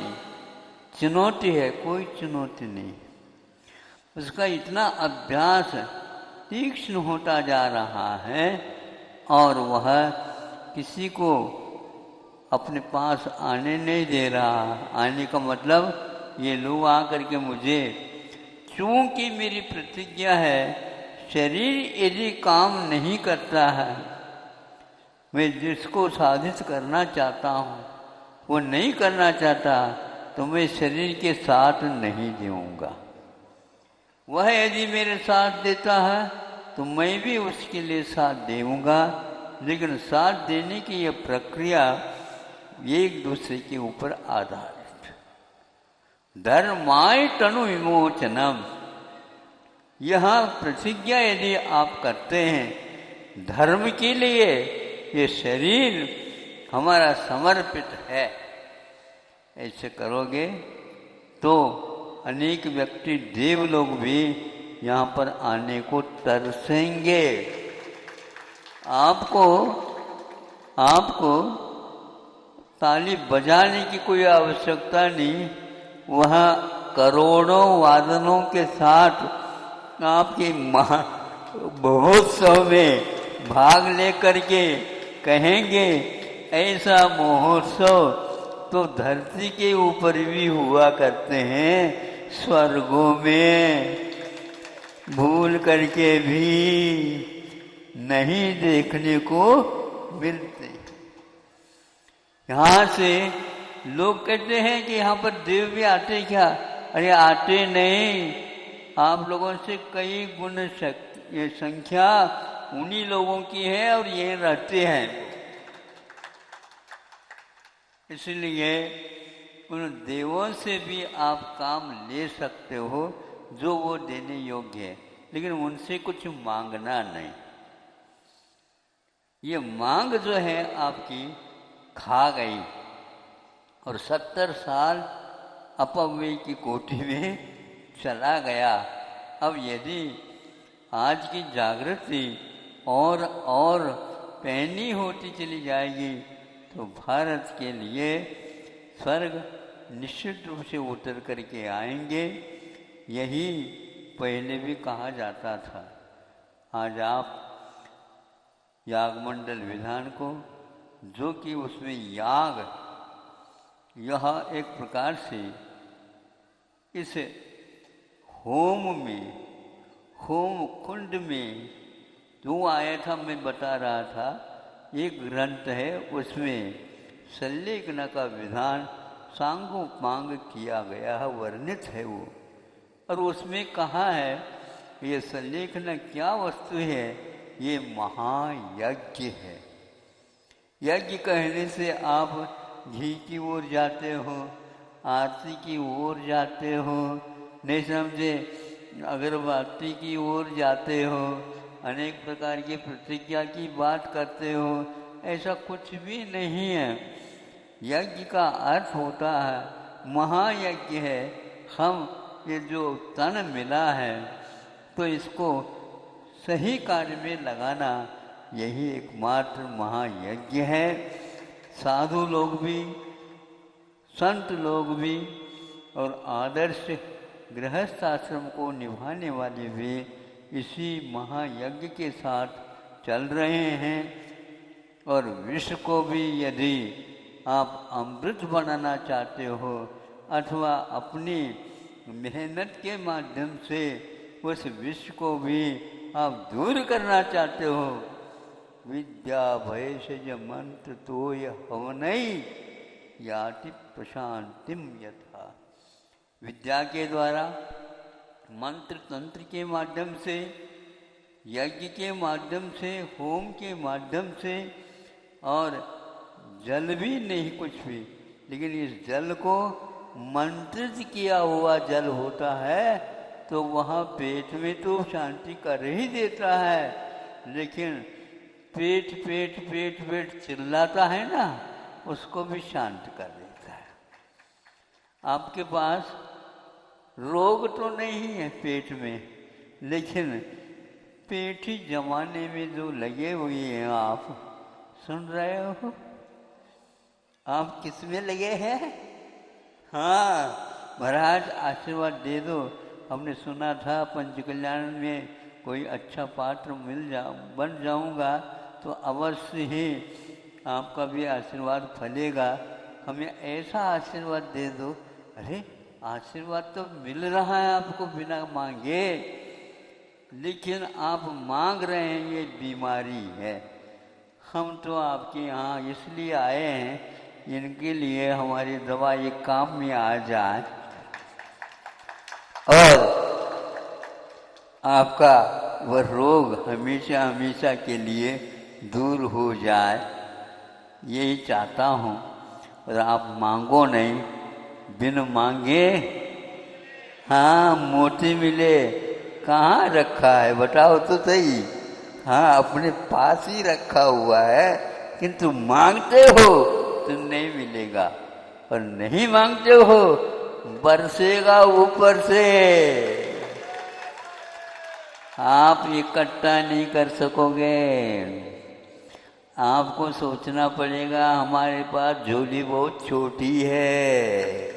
चुनौती है, कोई चुनौती नहीं। उसका इतना अभ्यास तीक्ष्ण होता जा रहा है और वह किसी को अपने पास आने नहीं दे रहा। आने का मतलब ये लोग आकर के मुझे, चूंकि मेरी प्रतिज्ञा है शरीर यदि काम नहीं करता है, मैं जिसको साधित करना चाहता हूँ वो नहीं करना चाहता, तो मैं शरीर के साथ नहीं दूंगा। वह यदि मेरे साथ देता है तो मैं भी उसके लिए साथ दूंगा, लेकिन साथ देने की यह प्रक्रिया एक दूसरे के ऊपर आधारित। धर्माय तनु विमोचनम, यह प्रतिज्ञा यदि आप करते हैं धर्म के लिए, ये शरीर हमारा समर्पित है, ऐसे करोगे तो अनेक व्यक्ति देव लोग भी यहाँ पर आने को तरसेंगे। आपको ताली बजाने की कोई आवश्यकता नहीं, वह करोड़ों वादनों के साथ आपके महोत्सव में भाग लेकर के कहेंगे ऐसा महोत्सव तो धरती के ऊपर भी हुआ करते हैं, स्वर्गों में भूल करके भी नहीं देखने को मिलते। यहाँ से लोग कहते हैं कि यहाँ पर देव भी आते क्या? अरे आते नहीं, आप लोगों से कई गुण ये संख्या उन्हीं लोगों की है और ये रहते हैं। इसलिए उन देवों से भी आप काम ले सकते हो जो वो देने योग्य है, लेकिन उनसे कुछ मांगना नहीं। ये मांग जो है आपकी खा गई और 70 साल अपव्यय की कोठी में चला गया। अब यदि आज की जागृति और पैनी होती चली जाएगी तो भारत के लिए स्वर्ग निश्चित रूप से उतर करके आएंगे। यही पहले भी कहा जाता था। आज आप यागमंडल विधान को, जो कि उसमें याग, यह एक प्रकार से इस होम में, होम कुंड में जो आया था, मैं बता रहा था, एक ग्रंथ है उसमें संलेखना का विधान सांगोपांग किया गया है, वर्णित है वो। और उसमें कहा है ये संलेखन क्या वस्तु है? ये महायज्ञ है। यज्ञ कहने से आप घी की ओर जाते हो, आरती की ओर जाते हो, नहीं समझे, अगरबत्ती की ओर जाते हो, अनेक प्रकार की प्रतिज्ञा की बात करते हो। ऐसा कुछ भी नहीं है। यज्ञ का अर्थ होता है महायज्ञ है। हम ये जो तन मिला है तो इसको सही कार्य में लगाना, यही एकमात्र महायज्ञ है। साधु लोग भी, संत लोग भी और आदर्श गृहस्थ आश्रम को निभाने वाले भी इसी महायज्ञ के साथ चल रहे हैं। और विश्व को भी यदि आप अमृत बनाना चाहते हो अथवा अपनी मेहनत के माध्यम से उस विश्व को भी आप दूर करना चाहते हो, विद्या भयषज मंत्र तोय हवनई याति प्रशांतिम यथा। विद्या के द्वारा, मंत्र तंत्र के माध्यम से, यज्ञ के माध्यम से, होम के माध्यम से, और जल भी नहीं कुछ भी, लेकिन इस जल को मंत्रित किया हुआ जल होता है तो वहाँ पेट में तो शांति कर ही देता है, लेकिन पेट पेट पेट पेट चिल्लाता है ना, उसको भी शांत कर देता है। आपके पास रोग तो नहीं है पेट में, लेकिन पेट ही जमाने में जो लगे हुए हैं, आप सुन रहे हो? आप किस में लगे हैं? हाँ महाराज आशीर्वाद दे दो। हमने सुना था पंचकल्याण में कोई अच्छा पात्र बन जाऊंगा तो अवश्य ही आपका भी आशीर्वाद फलेगा। हमें ऐसा आशीर्वाद दे दो। अरे आशीर्वाद तो मिल रहा है आपको बिना मांगे, लेकिन आप मांग रहे हैं, ये बीमारी है। हम तो आपके यहाँ इसलिए आए हैं, इनके लिए हमारी दवा ये काम में आ जाए और आपका वह रोग हमेशा हमेशा के लिए दूर हो जाए, यही चाहता हूँ। और आप मांगो नहीं, बिन मांगे हाँ मोती मिले। कहाँ रखा है बताओ तो सही। हाँ अपने पास ही रखा हुआ है, किंतु मांगते हो तो नहीं मिलेगा, और नहीं मांगते हो बरसेगा ऊपर से। आप इकट्ठा नहीं कर सकोगे। आपको सोचना पड़ेगा हमारे पास झोली बहुत छोटी है।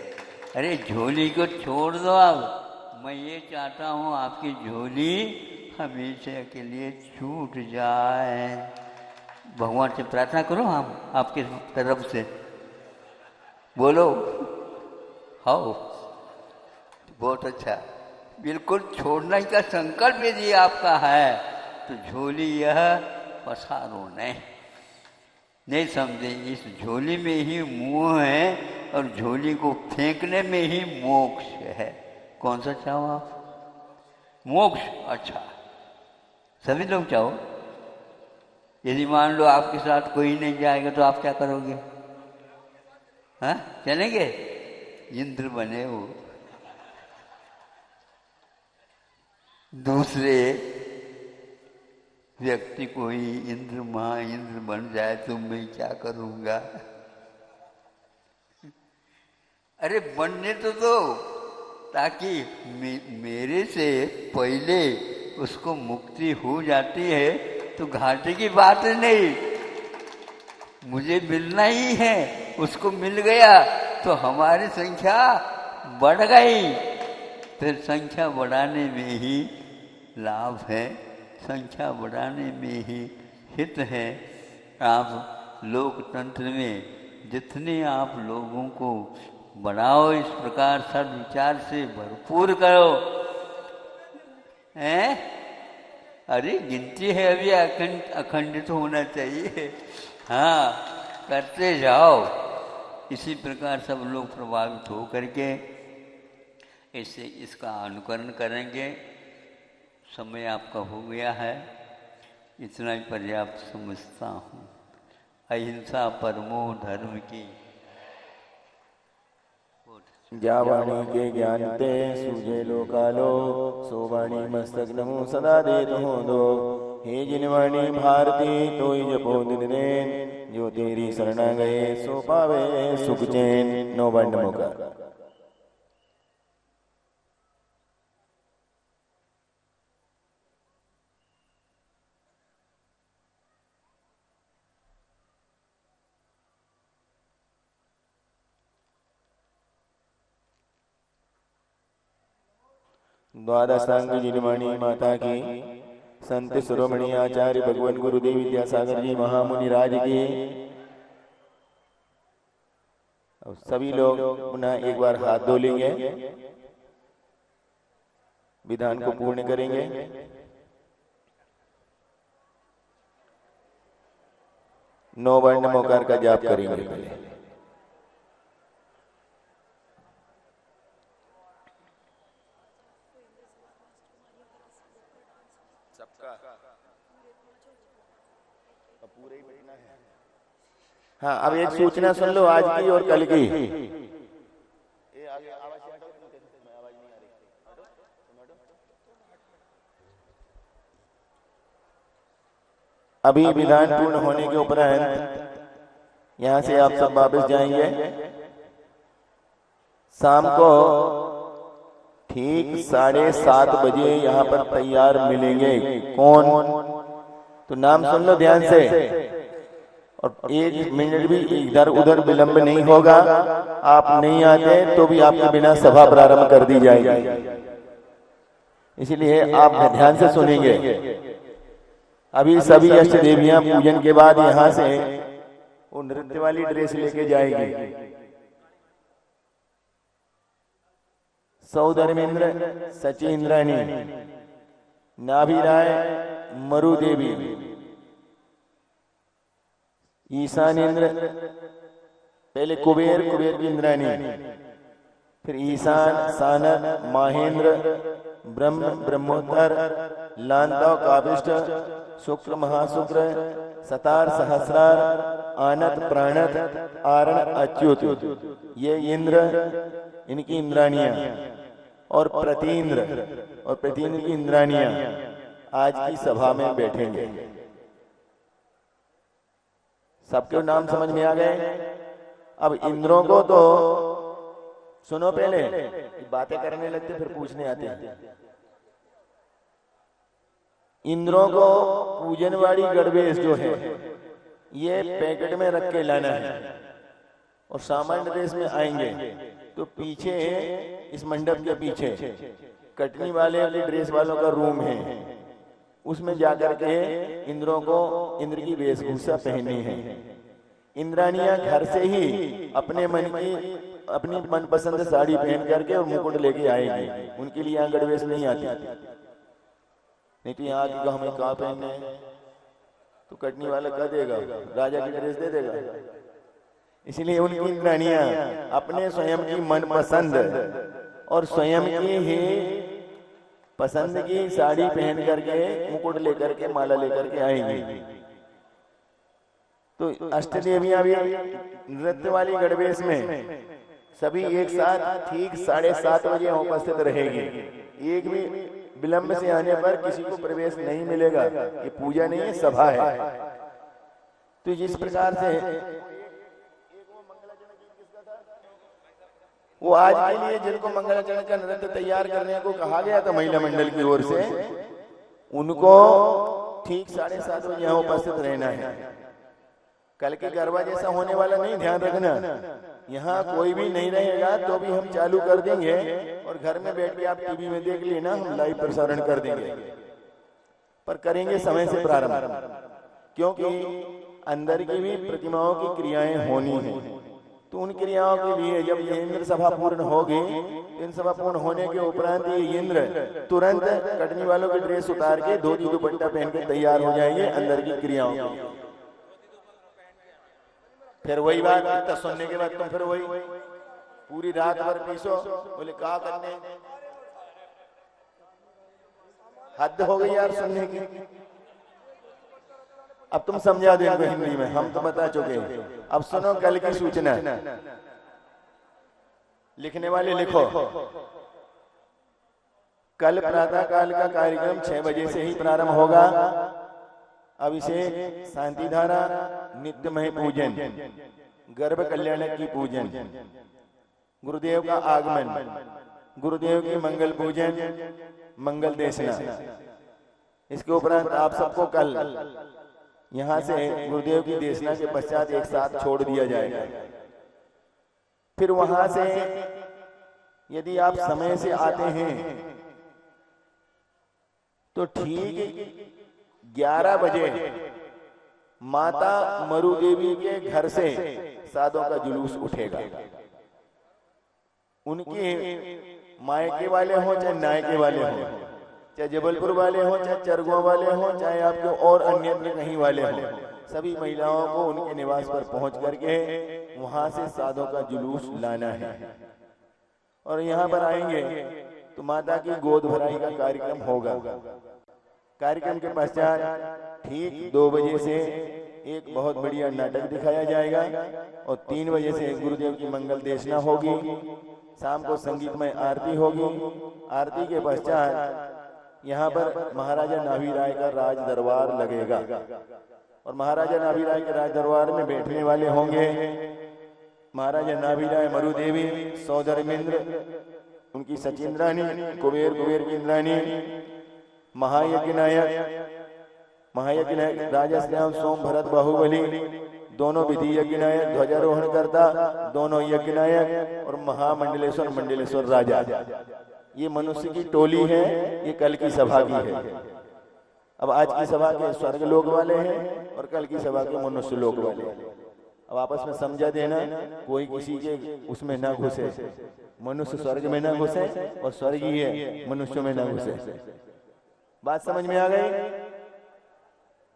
अरे झोली को छोड़ दो आप। मैं ये चाहता हूँ आपकी झोली हमेशा के लिए छूट जाए। भगवान से प्रार्थना करो, हम आपके तरफ से बोलो। हाँ बहुत अच्छा, बिल्कुल छोड़ने का संकल्प यदि आपका है तो झोली यह पसारो नहीं समझे। इस झोली में ही मोह है और झोली को फेंकने में ही मोक्ष है। कौन सा चाहो आप? मोक्ष। अच्छा सभी लोग चाहो। यदि मान लो आपके साथ कोई नहीं जाएगा तो आप क्या करोगे? हाँ चलेंगे? इंद्र बने हो। दूसरे व्यक्ति कोई इंद्र महाइंद्र बन जाए तो मैं क्या करूंगा? अरे बनने तो दो, ताकि मेरे से पहले उसको मुक्ति हो जाती है तो घाटे की बात नहीं। मुझे मिलना ही है, उसको मिल गया तो हमारी संख्या बढ़ गई। फिर संख्या बढ़ाने में ही लाभ है, संख्या बढ़ाने में ही हित है। आप लोकतंत्र में जितने आप लोगों को बढ़ाओ, इस प्रकार सद्विचार से भरपूर करो। हैं? अरे गिनती है अभी, अखंडित होना चाहिए। हाँ करते जाओ। इसी प्रकार सब लोग प्रभावित हो करके इससे इसका अनुकरण करेंगे। समय आपका हो गया है, इतना ही पर्याप्त समझता हूँ। अहिंसा परमो धर्म की जावाणी के ज्ञान ते सूझे लोकालो, सोवाणी मस्तक नमो सदा देत हो दो। हे जिनवाणी भारती तोई जपो दिन रैन, जो तेरी शरणा गए सो पावे सुख चैन। नो बंड मुका। द्वादशांग जिनवाणी माता की, संत शिरोमणि आचार्य भगवान गुरुदेव विद्यासागर जी महामुनि राज की। और सभी लोग पुनः एक बार हाथ धो लेंगे, विधान को पूर्ण करेंगे। नौ वर्ण मोकार का जाप करेंगे पहले। पूरे ही बैठना है। हाँ, अब एक सूचना सुन लो आज की और कल की। अभी विधान पूर्ण होने के उपरांत यहां से आप सब वापस जाएंगे। शाम को ठीक 7:30 बजे यहाँ पर तैयार मिलेंगे। कौन? तो नाम सुन लो ध्यान से, और 1 मिनट भी इधर उधर विलंब नहीं होगा। आप नहीं आते तो भी आपके बिना सभा प्रारंभ कर दी जाएगी, इसलिए आप ध्यान से सुनेंगे। अभी सभी अष्ट देवियां पूजन के बाद यहाँ से वो नृत्य वाली ड्रेस लेके जाएगी। सौधर्मेंद्र सचीन्द्राणी, नाभिराय मरु देवी, ईशानेन्द्र पहले कुबेर की इंद्राणी, फिर ईशान सानद माहेंद्र ब्रह्मोत्तर लांताव काविष्ट शुक्र महाशुक्र सतार सहस्रार आनत प्राणत आरण अच्युत, ये इंद्र इनकी इंद्राणियां, और प्रतीन्द्र की इंद्राणियां आज की सभा में बैठेंगे। सबके नाम समझ में आ गए? अब इंद्रों को तो सुनो, पहले बातें करने लगते फिर पूछने आते हैं। इंद्रों को पूजन वाली गणवेश जो है ये पैकेट में रख के लाना है, और सामान्य ड्रेस में आएंगे तो पीछे इस मंडप के पीछे कटनी वाले ड्रेस वालों का रूम है, उसमें जाकर के इंद्रों को इंद्र की वेशभूषा पहननी है। इंद्राणियां घर से ही अपनी मनपसंद साड़ी पहन करके और मुकुट लेके आएगी। उनके लिए यहाँ गणवेश नहीं आती, नहीं तो यहाँ आके हमें कहाँ पहनने हैं, तो कटनी वाला कह देगा राजा की ड्रेस दे देगा। इसलिए उनकी इंद्राणियां अपने स्वयं की मनपसंद और स्वयं की ही पसंद की साड़ी पहन करके मुकुट लेकर के माला लेकर के आएंगी। तो अष्टदेवियां भी नृत्य वाली गणवेश में सभी एक साथ ठीक 7:30 बजे उपस्थित रहेगी। एक भी विलंब से आने पर किसी को प्रवेश नहीं मिलेगा। ये पूजा नहीं है, सभा है। तो जिस प्रकार से वो आज के लिए जिनको मंगलाचरण का नृत्य तैयार करने को कहा गया था महिला मंडल की ओर से, उनको ठीक 7:30 बजे यहाँ उपस्थित रहना है। कल के गरबा जैसा होने वाला नहीं, ध्यान रखना। यहाँ कोई भी नहीं रहेगा तो भी हम चालू कर देंगे, और घर में बैठ के आप टीवी में देख लेना, हम लाइव प्रसारण कर देंगे। पर करेंगे समय से प्रारंभ, क्योंकि अंदर की भी प्रतिमाओं की क्रियाएं होनी है। तो उन क्रियाओं के लिए जब ये इंद्र सभा पूर्ण होगी, इन सभा पूर्ण होने के उपरांत ये इंद्र तुरंत कटनी वालों की ड्रेस उतार के धोती दुपट्टा पहन के तैयार हो जाएंगे अंदर की क्रियाओं के लिए। फिर वही बात, इतना सुनने के बाद तुम फिर वही पूरी रात भर पीसो, बोले कहा करने। हद हो गई यार सुनने की। अब तुम समझा दो इनको हिंदी में, हम तो बता चुके हैं। अब सुनो कल की सूचना, लिखने वाले लिखो। कल प्रातः काल का कार्यक्रम 6 बजे से ही प्रारंभ होगा। अभिषेक, शांति धारा, नित्यमय पूजन, गर्भ कल्याणक की पूजन, गुरुदेव का आगमन, गुरुदेव की मंगल पूजन, मंगल देशना। इसके उपरांत आप सबको कल यहाँ से गुरुदेव की देशना के पश्चात एक साथ छोड़ दिया जाएगा। फिर वहां से यदि आप समय से आते हैं तो ठीक 11 बजे माता मरु देवी के घर से साधों का जुलूस उठेगा। उनके मायके वाले हों चाहे नायके वाले हों, चाहे जबलपुर वाले हों, चाहे चरगुआ वाले हों, चाहे आपके और अन्यत्र कहीं वाले हों, सभी महिलाओं को उनके निवास पर पहुंच करके वहां से साधों का जुलूस लाना है। और यहाँ पर आएंगे तो माता की गोद भराई का कार्यक्रम होगा। कार्यक्रम के पश्चात ठीक 2 बजे से एक बहुत बढ़िया नाटक दिखाया जाएगा और 3 बजे से गुरुदेव की मंगल देशना होगी। शाम को संगीतमय आरती होगी। आरती के पश्चात यहाँ पर महाराजा नाभी राय का राज दरबार लगेगा और महाराजा नाभी राय के राज दरबार में बैठने वाले होंगे महाराजा नाभी राय मरु देवी, सौधर्मेंद्र, उनकी सचिंद्रानी, कुबेर की इंद्रानी, महायज्ञ नायक राजा श्याम सोम भरत बाहुबली, दोनों विधि यज्ञ नायक, ध्वजारोहण करता, दोनों यज्ञ नायक और मंडलेश्वर राजा। ये मनुष्य की टोली है, ये कल की सभा की है। अब आज की सभा के स्वर्ग लोक वाले हैं और कल की सभा के मनुष्य लोक वाले हैं। अब आपस में समझा देना, कोई किसी के उसमें ना घुसे, मनुष्य स्वर्ग में ना घुसे और स्वर्गीय मनुष्यों में ना घुसे। बात समझ में आ गई?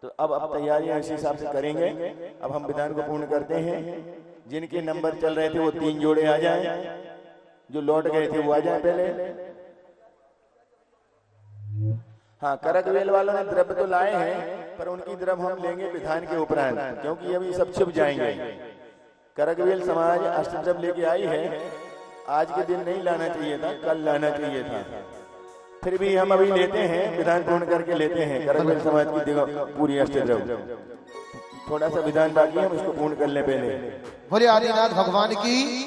तो अब तैयारियां इसी हिसाब से करेंगे। अब हम विधान को पूर्ण करते हैं। जिनके नंबर चल रहे थे वो 3 जोड़े आ जाएं, जो लौट गए थे वो आ जाएं पहले। हाँ, करकवेल वालों ने द्रव्य तो लाए हैं पर उनकी द्रव्य हम लेंगे विधान के उपरांत, क्योंकि अभी सब छिप जाएंगे। करकवेल समाज अष्टद्रव्य लेके आई है। आज के दिन नहीं लाना चाहिए था, कल लाना चाहिए था। फिर भी हम अभी लेते हैं, विधान पूर्ण करके लेते हैं। करकवेल समाज की पूरी अष्टद्रव्य, थोड़ा सा विधान बाकी है, हम इसको पूर्ण कर ले पहले। बोले आदिनाथ भगवान की।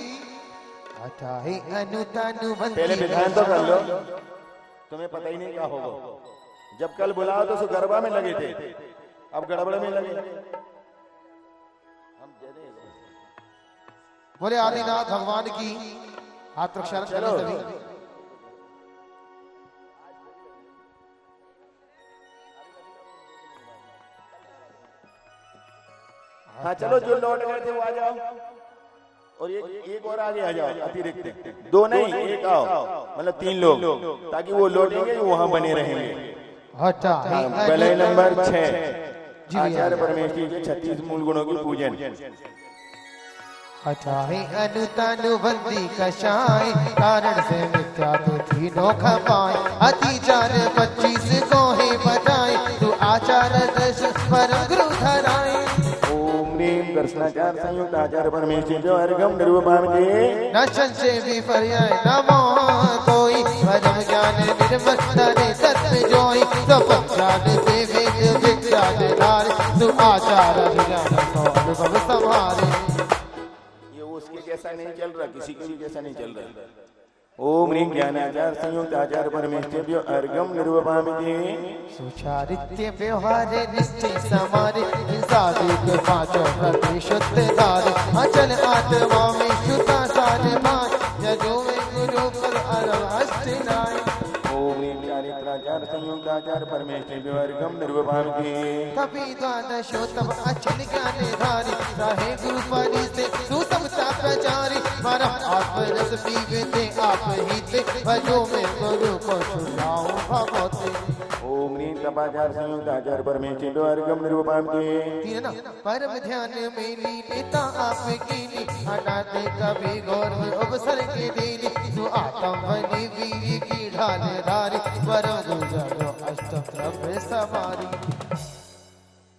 पहले विधान तो कर लो, तुम्हें पता ही नहीं क्या होगा। जब कल बुलाओ तो सो गरबा में लगे थे, अब गड़बड़ में लगे। बोले आदिनाथ भगवान की। हाथ प्रक्षालन करें सभी। हाँ चलो, जो लौट गए थे वो आ जाओ और एक और आगे आ जाओ, अतिरिक्त 2 नहीं 1 आओ, मतलब 3 लोग, ताकि वो लौटेंगे वहां बने रहेंगे। पहले नंबर 6 आचार्य परमेश्वरी के 36 मूल गुणों की पूजन। हटाए अनुतानुबंदी कषाय, कारण से मिथ्या तो तीनों खपाए। अतिचार 25 को है बताए, तू आचार दश परम गुरु धराए। दर्शनाचार संयुक्त आचार्य परमेश्वरी जो अर्घम निर्वपाम के न संशय विपर्याय नमो कोई, परम ज्ञान निर्मल तरे सत्य जोई। स्वपक्षान से वेद विज्ञान धारे, तू आचार ज्ञान सो अनुभव संभारे। ये उसके जैसा नहीं चल रहा, किसी के भी जैसा नहीं चल रहा। ओम ह्रीं ज्ञानाचार संयुक्त आचार्य परमेश्वरी अर्घम निर्वपाम के सुचारित्य व्यवहार निश्चय समारे, साधुक 5 प्रतिशुद्ध धारे। अचल आत्मा में शुद्धा सारे भान, जजो में गुरु पर अष्टनाय। ओम ह्रीं चारित्राचार संयुक्त आचार्य परमेश्वरी अर्घम निर्वपाम के कपि द्वादशोत्तम अचल ज्ञान धारी, रहे गुरु परि से सुसमता प्रचारी। परम आत्मरस पीवते आप ही थे, भजो में गुरु को सुनाऊं भगवते। ओम ह्रीं तपाचार संयुक्त आचार्य परमेश्वरी अर्घम निर्वपाम के ना परम ध्यान में लीनता आपकी नी, अनाथ कभी गौर में अवसर के देनी। तू आतम बनी वीर की ढाल धारी वरम गुजरो अष्टम द्रव्य समारी।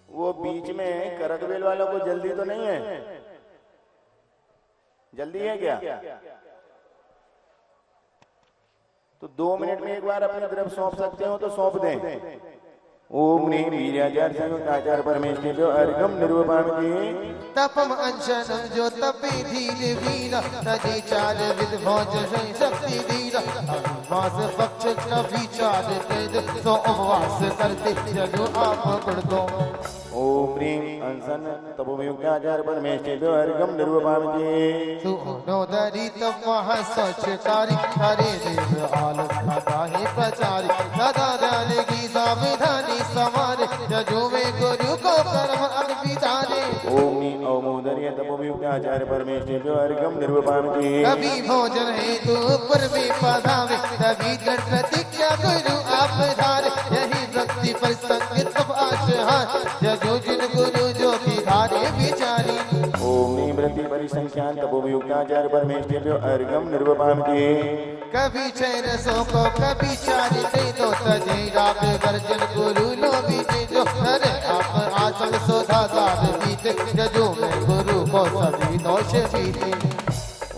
वो बीच में करकबेल वालों को जल्दी तो नहीं है? जल्दी है क्या? तो 2 मिनट में एक बार अपनी तरफ सौंप सकते हो तो सौंप दें। ओम ह्रीं वीर्याचार्य संयुक्ताचार्य परमेश्वर अर्घम निर्वपामि। तपम अंशनम जो तपे धीर वीरा तजे चार विद भोज शक्ति धीरा। अभिवास पक्ष का विचार तेज तो उपवास करते जगो आप गुण दो। ओम ह्रीं अंसन तपोयुक्ताचार्य परमेश्वर अर्घम निर्वपामि। सुनोदरी तप महा स्वच्छकारी हरे देव आलोक ही प्रचारी सदा ध्यान की सावधानी समारे जजो में गुरु को कर्म अर्पितारे। ओम ह्रीं औमोदर्य तपोयुक्ताचार्य परमेश्वर अर्घम निर्वपामि। कभी भोजन हेतु पूर्वे पधावे तभी दृढ़ प्रतिज्ञा गुरु आप धारे। यही भक्ति पर संग तप आशहार जजो जिन गुरु जो की धारे विचारी। ओम ह्रीं वृत्ति परिसंख्यान तपोयुक्ताचार्य परमेश्वर अर्घम निर्वपामि। कभी चैन सो को कभी चारी दे दो तजे राग गर्जन गुरु लो बीते जो अरे आप आसन सोधा साध बीते जजो में गुरु को सभी दोष बीते।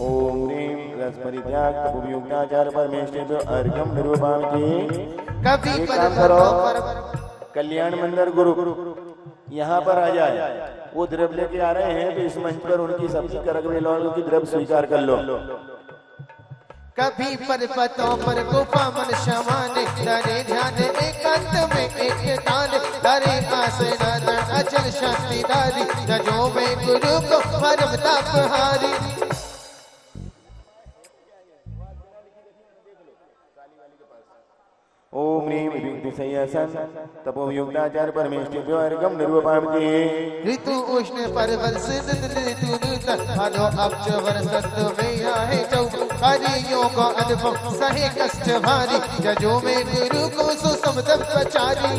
ओम ह्रीं रस परित्याग तपोयुक्ताचार्य परमेश्वर अर्घम निर्वपामि। कभी एक पर काम करो, कल्याण मंदिर गुरु यहाँ पर आ जाए। वो द्रव्य लेके आ रहे हैं तो इस मंच पर उनकी सबकी करकबेल वालों की द्रव्य स्वीकार कर लो। कभी पर पतों पर गुफा मन शमाने धरे ध्यान एकांत में एक तान धरे आसन अचल शक्ति धारी जजो में गुरु को परम ताप हारी। ओम ह्रीं विभक्ति संयासन तपोयुक्ताचार्य परमेश्वर अर्घम निर्वपामि। ऋतु उष्ण परवल ऋतु नूतन हलो अब्ज वर्षत में आहे चौ हरि योग अनुभव सहे कष्ट भारी जजो में गुरु को सुसमदम प्रचारी।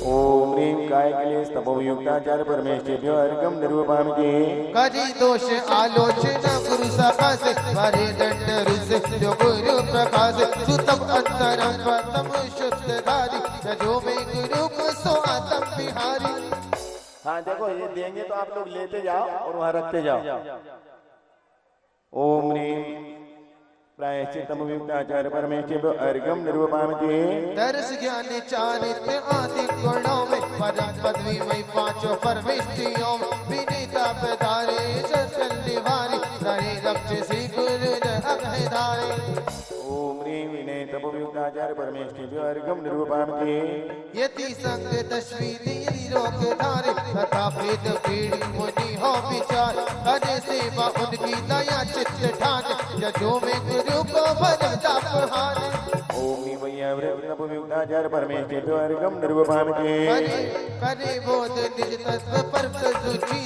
ओम ह्रीं काय क्लेश तपोयुक्ताचार्य परमेश्वर अर्घम निर्वपामि। करी दोष आलोचना गुरु सभा से हरे दंड रुस जो गुरु प्रकाश सुतम अंतरम तम शुद्ध धारी जजो में गुरु को सो आतम बिहारी। हाँ देखो ये देंगे तो आप लोग लेते जाओ और वहां रखते जाओ। ओम ह्रीं प्रायश्चित्तमुक्ताचार्य परमेश्वर अर्घम निर्वपामि। दर्श ज्ञान चारित्र आदि गुणों में परम पदवी में पांचों परमेष्टियों में विनीता पधारे जल निवारी रहे रक्ष श्री गुरु अभय धारे। ओम ह्रीं विनय तपोयुक्ताचार्य परमेश्वर अर्घम निर्वपामि। यति संग दशवी नीति रोग धारे तथा भेद पीड़ी मुनि हो विचार करे सेवा उनकी दया चित्त ठान जजो में गुरु को भरम ताप हारे। ओम ह्रीं वैयावृत तपोयुक्ताचार्य परमेश्वर अर्घम निर्वपामि। करे बोध निज तत्व पर सुचि